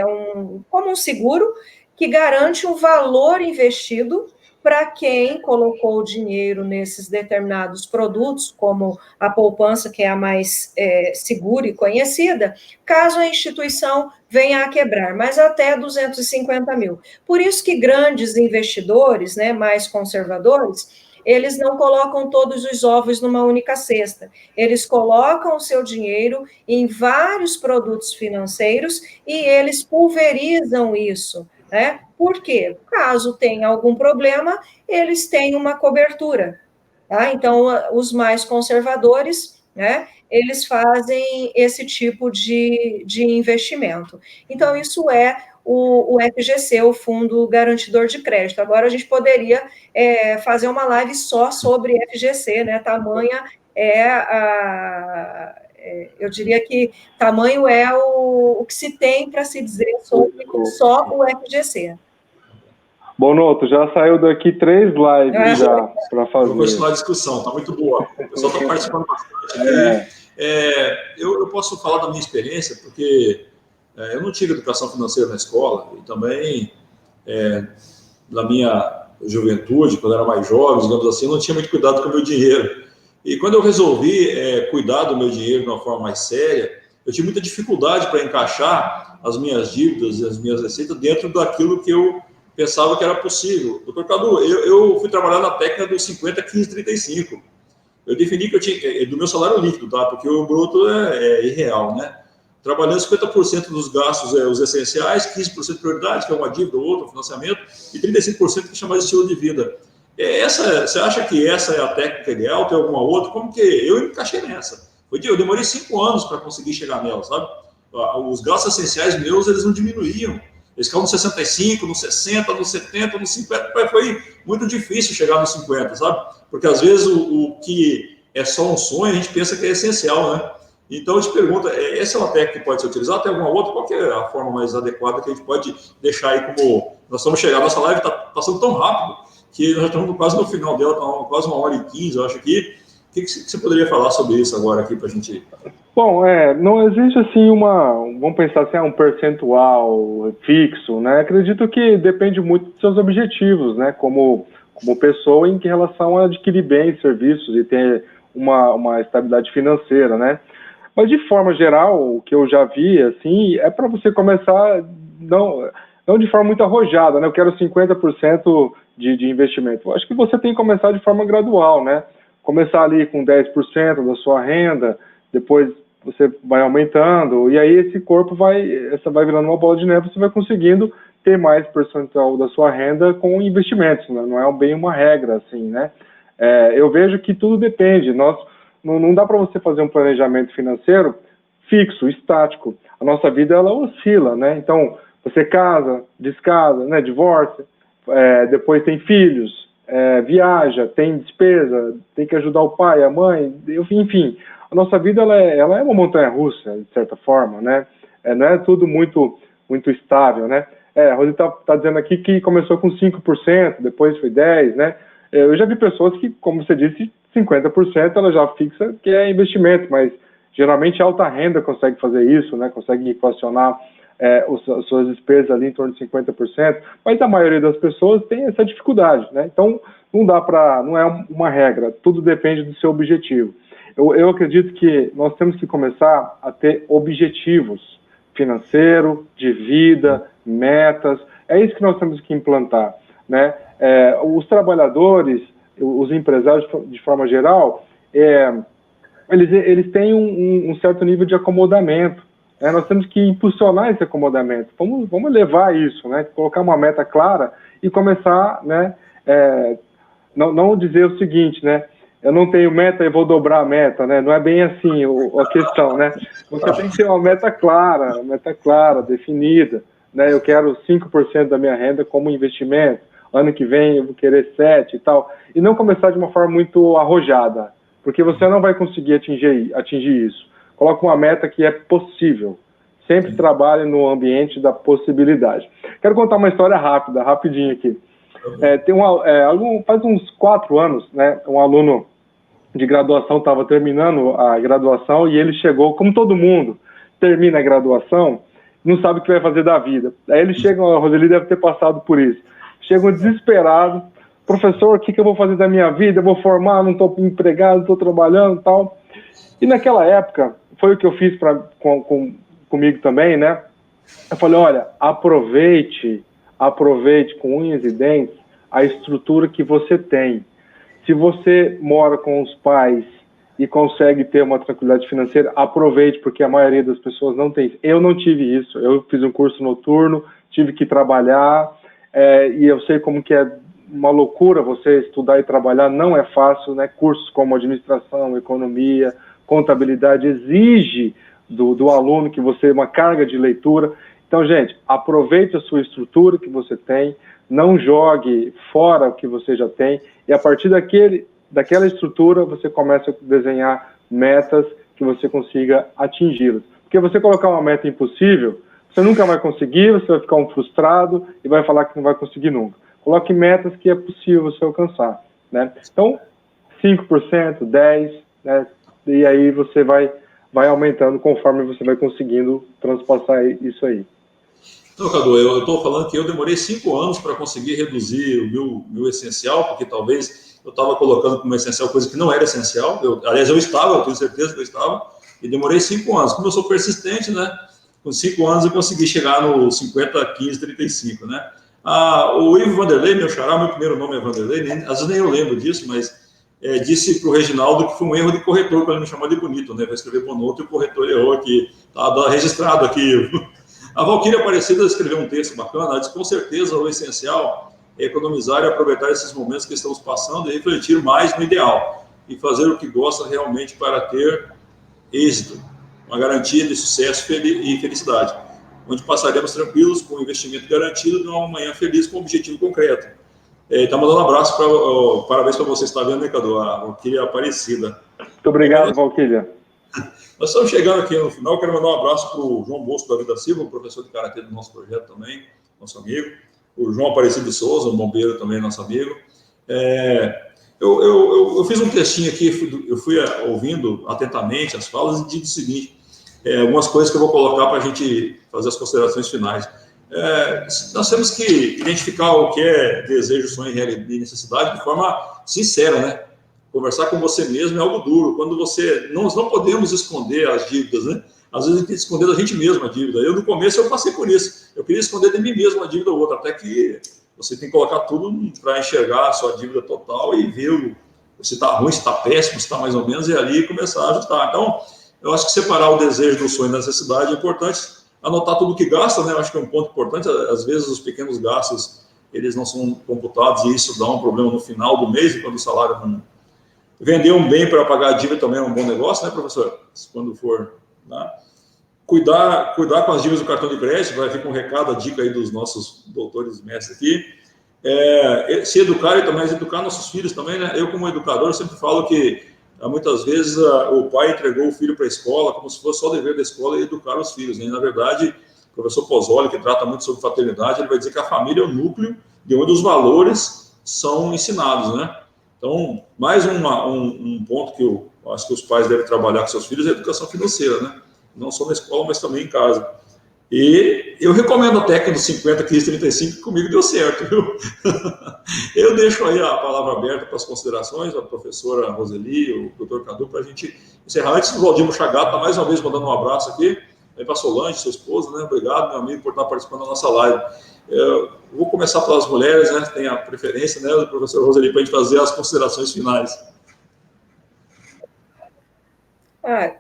como um seguro que garante um valor investido para quem colocou o dinheiro nesses determinados produtos, como a poupança, que é a mais segura e conhecida, caso a instituição venha a quebrar, mas até 250 mil. Por isso que grandes investidores, né, mais conservadores, eles não colocam todos os ovos numa única cesta. Eles colocam o seu dinheiro em vários produtos financeiros e eles pulverizam isso, né? Por quê? Caso tenha algum problema, eles têm uma cobertura, tá? Então, os mais conservadores, né, eles fazem esse tipo de investimento. Então, isso é o FGC, o Fundo Garantidor de Crédito. Agora, a gente poderia fazer uma live só sobre FGC, né? Tamanha eu diria que tamanho é o que se tem para se dizer sobre só o FGC. Bonoto, já saiu daqui 3 lives já para fazer. Vou continuar a discussão, está muito boa. O pessoal está participando bastante. Eu posso falar da minha experiência, porque eu não tive educação financeira na escola, e também, na minha juventude, quando eu era mais jovem, digamos assim, eu não tinha muito cuidado com o meu dinheiro. E quando eu resolvi cuidar do meu dinheiro de uma forma mais séria, eu tive muita dificuldade para encaixar as minhas dívidas e as minhas receitas dentro daquilo que eu pensava que era possível. Doutor Cadu, eu fui trabalhar na técnica dos 50, 15, 35. Eu defini que eu tinha, do meu salário líquido, tá? Porque o bruto é irreal, né? Trabalhando 50% dos gastos, os essenciais, 15% prioridade, que é uma dívida ou outra, financiamento, e 35% que chama de estilo de vida. Você acha que essa é a técnica ideal? Tem alguma outra? Como que eu encaixei nessa? Eu demorei 5 anos para conseguir chegar nela, sabe? Os gastos essenciais meus, eles não diminuíam. Eles ficavam no 65, no 60, no 70, no 50. Foi muito difícil chegar nos 50, sabe? Porque às vezes o que é só um sonho, a gente pensa que é essencial, né? Então, eu te pergunto, essa é uma técnica que pode ser utilizada? Tem alguma outra? Qual que é a forma mais adequada que a gente pode deixar aí como... Nós estamos chegando, nossa live está passando tão rápido que nós estamos quase no final dela, está quase 1h15, eu acho aqui. O que você poderia falar sobre isso agora aqui para a gente... Bom, não existe assim vamos pensar assim, um percentual fixo, né? Acredito que depende muito dos seus objetivos, né? Como pessoa em relação a adquirir bens, serviços e ter uma estabilidade financeira, né? Mas, de forma geral, o que eu já vi, assim, é para você começar, não de forma muito arrojada, né? Eu quero 50% de investimento. Eu acho que você tem que começar de forma gradual, né? Começar ali com 10% da sua renda, depois você vai aumentando, e aí esse corpo vai virando uma bola de neve, você vai conseguindo ter mais percentual da sua renda com investimentos, né? Não é bem uma regra, assim, né? Eu vejo que tudo depende. Não dá para você fazer um planejamento financeiro fixo, estático. A nossa vida, ela oscila, né? Então, você casa, descasa, né? Divórcia, depois tem filhos, viaja, tem despesa, tem que ajudar o pai, a mãe, enfim. A nossa vida, ela é uma montanha-russa, de certa forma, né? Não é tudo muito, muito estável, né? A Rose tá dizendo aqui que começou com 5%, depois foi 10%, né? Eu já vi pessoas que, como você disse, 50% ela já fixa que é investimento, mas geralmente a alta renda consegue fazer isso, né? Consegue equacionar as suas despesas ali em torno de 50%, mas a maioria das pessoas tem essa dificuldade, né? Então, não é uma regra, tudo depende do seu objetivo. Eu acredito que nós temos que começar a ter objetivos financeiro, de vida, metas, é isso que nós temos que implantar, né? Os trabalhadores, os empresários de forma geral, eles têm um certo nível de acomodamento, né? Nós temos que impulsionar esse acomodamento, vamos levar isso, né? Colocar uma meta clara e começar, né? Não dizer o seguinte, né? Eu não tenho meta e vou dobrar a meta, né? Não é bem assim a questão, né? Você tem que ter uma meta clara, definida, né? Eu quero 5% da minha renda como investimento, ano que vem eu vou querer 7% e tal, e não começar de uma forma muito arrojada, porque você não vai conseguir atingir isso. Coloque uma meta que é possível. Sempre trabalhe no ambiente da possibilidade. Quero contar uma história rapidinho aqui. Faz uns 4 anos, né, um aluno de graduação estava terminando a graduação e ele chegou, como todo mundo termina a graduação, não sabe o que vai fazer da vida. Aí ele chega, a Roseli deve ter passado por isso, chega desesperado, professor, o que eu vou fazer da minha vida? Eu vou formar, não estou empregado, não estou trabalhando e tal. E naquela época, foi o que eu fiz comigo também, né? Eu falei, olha, aproveite com unhas e dentes a estrutura que você tem. Se você mora com os pais e consegue ter uma tranquilidade financeira, aproveite, porque a maioria das pessoas não tem. Eu não tive isso. Eu fiz um curso noturno, tive que trabalhar, e eu sei como que é uma loucura você estudar e trabalhar, não é fácil, né? Cursos como administração, economia, contabilidade, exige do aluno que você uma carga de leitura. Então, gente, aproveite a sua estrutura que você tem, não jogue fora o que você já tem, e a partir daquela estrutura você começa a desenhar metas que você consiga atingi-las. Porque você colocar uma meta impossível, você nunca vai conseguir, você vai ficar frustrado e vai falar que não vai conseguir nunca. Coloque metas que é possível você alcançar, né? Então, 5%, 10%, né? E aí você vai aumentando conforme você vai conseguindo transpassar isso aí. Então, Cadu, eu estou falando que eu demorei 5 anos para conseguir reduzir o meu essencial, porque talvez eu estava colocando como essencial coisa que não era essencial. Eu tenho certeza que eu estava, E demorei 5 anos. Como eu sou persistente, né? Com 5 anos eu consegui chegar no 50, 15, 35, né? O Ivo Vanderlei, meu xará, meu primeiro nome é Vanderlei, às vezes nem eu lembro disso, mas disse para o Reginaldo que foi um erro de corretor, para ele me chamar de bonito, né? Vai escrever Bonoto e o corretor errou aqui, tá registrado aqui. A Valquíria Aparecida escreveu um texto bacana, ela disse, com certeza o essencial é economizar e aproveitar esses momentos que estamos passando e refletir mais no ideal, e fazer o que gosta realmente para ter êxito, uma garantia de sucesso e felicidade, onde passaremos tranquilos com o investimento garantido de uma manhã feliz com um objetivo concreto. Está mandando um abraço, parabéns para você, está vendo, né, Cadu? A Valquíria Aparecida. Muito obrigado, Valquíria. Nós estamos chegando aqui no final, quero mandar um abraço para o João Bosco da Vida Silva, professor de Karatê do nosso projeto também, nosso amigo, o João Aparecido de Souza, um bombeiro também, nosso amigo. Eu fiz um textinho aqui, eu fui ouvindo atentamente as falas e disse o seguinte, algumas coisas que eu vou colocar para a gente fazer as considerações finais. Nós temos que identificar o que é desejo, sonho e necessidade de forma sincera, né? Conversar com você mesmo é algo duro. Quando nós não podemos esconder as dívidas, né? Às vezes a gente tem que esconder da gente mesmo a dívida. Eu, no começo, eu passei por isso. Eu queria esconder de mim mesmo uma dívida ou outra, até que você tem que colocar tudo para enxergar a sua dívida total e ver se está ruim, se está péssimo, se está mais ou menos, e ali começar a ajustar. Então, eu acho que separar o desejo do sonho e da necessidade é importante. Anotar tudo que gasta, né? Eu acho que é um ponto importante. Às vezes, os pequenos gastos, eles não são computados e isso dá um problema no final do mês, quando o salário não... Vender um bem para pagar a dívida também é um bom negócio, né, professor? Quando for, né? Cuidar com as dívidas do cartão de crédito, vai vir com um recado, a dica aí dos nossos doutores e mestres aqui. Se educar e também educar nossos filhos também, né? Eu, como educador, sempre falo que muitas vezes o pai entregou o filho para a escola como se fosse só o dever da escola e educar os filhos, né? E, na verdade, o professor Pozzoli, que trata muito sobre fraternidade, ele vai dizer que a família é o núcleo de onde os valores são ensinados, né? Então, mais um ponto que eu acho que os pais devem trabalhar com seus filhos é a educação financeira, né? Não só na escola, mas também em casa. E eu recomendo a técnica dos 50, 15, 35, que comigo deu certo, viu? Eu deixo aí a palavra aberta para as considerações, a professora Roseli, o doutor Cadu, para a gente encerrar. Antes do Valdir Chagato, está mais uma vez mandando um abraço aqui, aí para a Solange, sua esposa, né? Obrigado, meu amigo, por estar participando da nossa live. Vou começar pelas mulheres, né? Tem a preferência, né, do professor Roseli, para a gente fazer as considerações finais.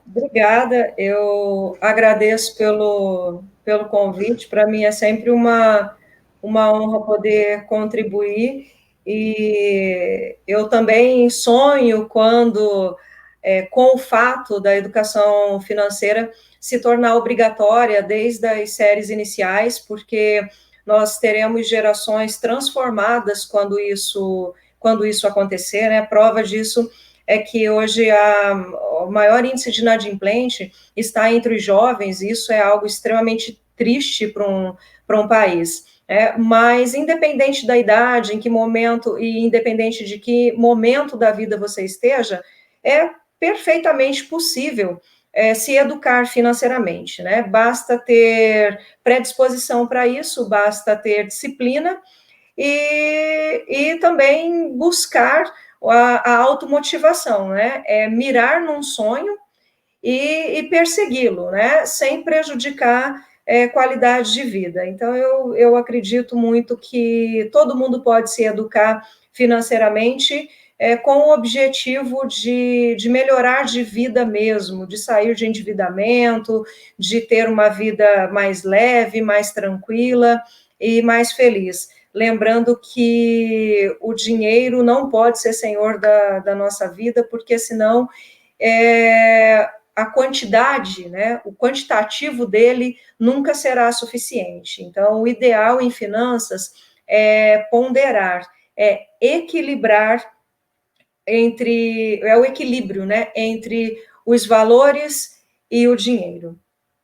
Obrigada, eu agradeço pelo convite, para mim é sempre uma honra poder contribuir, e eu também sonho com o fato da educação financeira se tornar obrigatória desde as séries iniciais, porque nós teremos gerações transformadas quando isso acontecer, né? Prova disso é que hoje o maior índice de inadimplente está entre os jovens, e isso é algo extremamente triste para um país. Mas, independente da idade, em que momento, e independente de que momento da vida você esteja, é perfeitamente possível se educar financeiramente, né? Basta ter predisposição para isso, basta ter disciplina e também buscar a automotivação, né? Mirar num sonho e persegui-lo, né? Sem prejudicar qualidade de vida. Então, eu acredito muito que todo mundo pode se educar financeiramente com o objetivo de melhorar de vida mesmo, de sair de endividamento, de ter uma vida mais leve, mais tranquila e mais feliz. Lembrando que o dinheiro não pode ser senhor da nossa vida, porque senão a quantidade, né, o quantitativo dele nunca será suficiente. Então, o ideal em finanças é ponderar, equilibrar o equilíbrio, né, entre os valores e o dinheiro.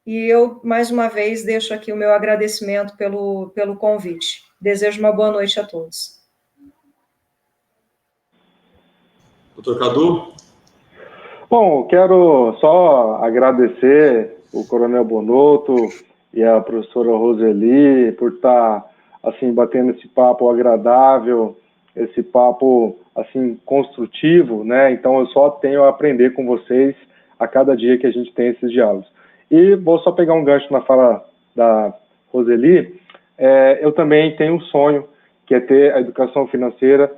E eu, mais uma vez, deixo aqui o meu agradecimento pelo convite. Desejo uma boa noite a todos. Doutor Cadu? Bom, quero só agradecer o Coronel Bonotto e a professora Roseli por estar, assim, batendo esse papo agradável, esse papo, assim, construtivo, né? Então, eu só tenho a aprender com vocês a cada dia que a gente tem esses diálogos. E vou só pegar um gancho na fala da Roseli. Eu também tenho um sonho, que é ter a educação financeira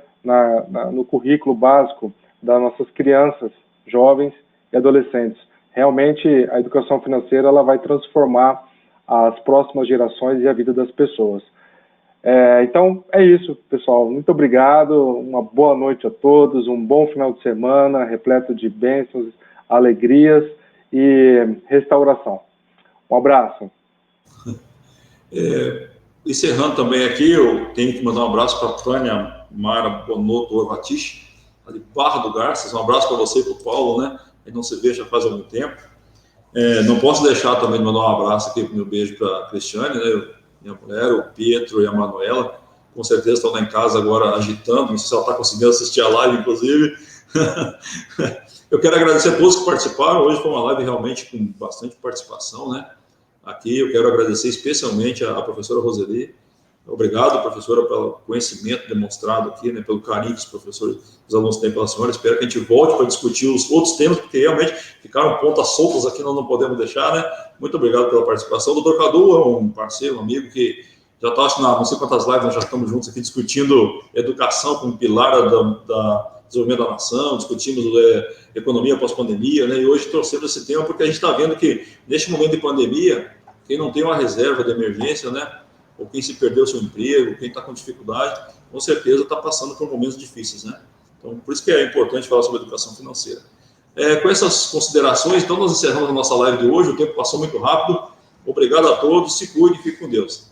no currículo básico das nossas crianças, jovens e adolescentes. Realmente, a educação financeira ela vai transformar as próximas gerações e a vida das pessoas. Então, é isso, pessoal. Muito obrigado, uma boa noite a todos, um bom final de semana, repleto de bênçãos, alegrias e restauração. Um abraço. Encerrando também aqui, eu tenho que mandar um abraço para a Tânia Mara Bonotto Orvatiche, de Barra do Garças. Um abraço para você e para o Paulo, né? A gente não se vê já faz algum tempo. Não posso deixar também de mandar um abraço aqui, meu beijo para a Cristiane, né? Minha mulher, o Pietro e a Manuela. Com certeza estão lá em casa agora agitando. Não sei se ela está conseguindo assistir a live, inclusive. Eu quero agradecer a todos que participaram. Hoje foi uma live realmente com bastante participação, né? Aqui eu quero agradecer especialmente a professora Roseli. Obrigado, professora, pelo conhecimento demonstrado aqui, né, pelo carinho que os alunos têm pela senhora. Espero que a gente volte para discutir os outros temas, porque realmente ficaram pontas soltas aqui, nós não podemos deixar, né? Muito obrigado pela participação. O Dr. Cadu é um parceiro, um amigo que já está, acho que não sei quantas lives nós já estamos juntos aqui discutindo educação como pilar da desenvolvimento da nação, discutimos economia pós-pandemia, né? E hoje trouxemos esse tema porque a gente está vendo que, neste momento de pandemia, quem não tem uma reserva de emergência, né? Ou quem se perdeu seu emprego, quem está com dificuldade, com certeza está passando por momentos difíceis, né? Então, por isso que é importante falar sobre educação financeira. Com essas considerações, então, nós encerramos a nossa live de hoje, o tempo passou muito rápido. Obrigado a todos, se cuide e fique com Deus.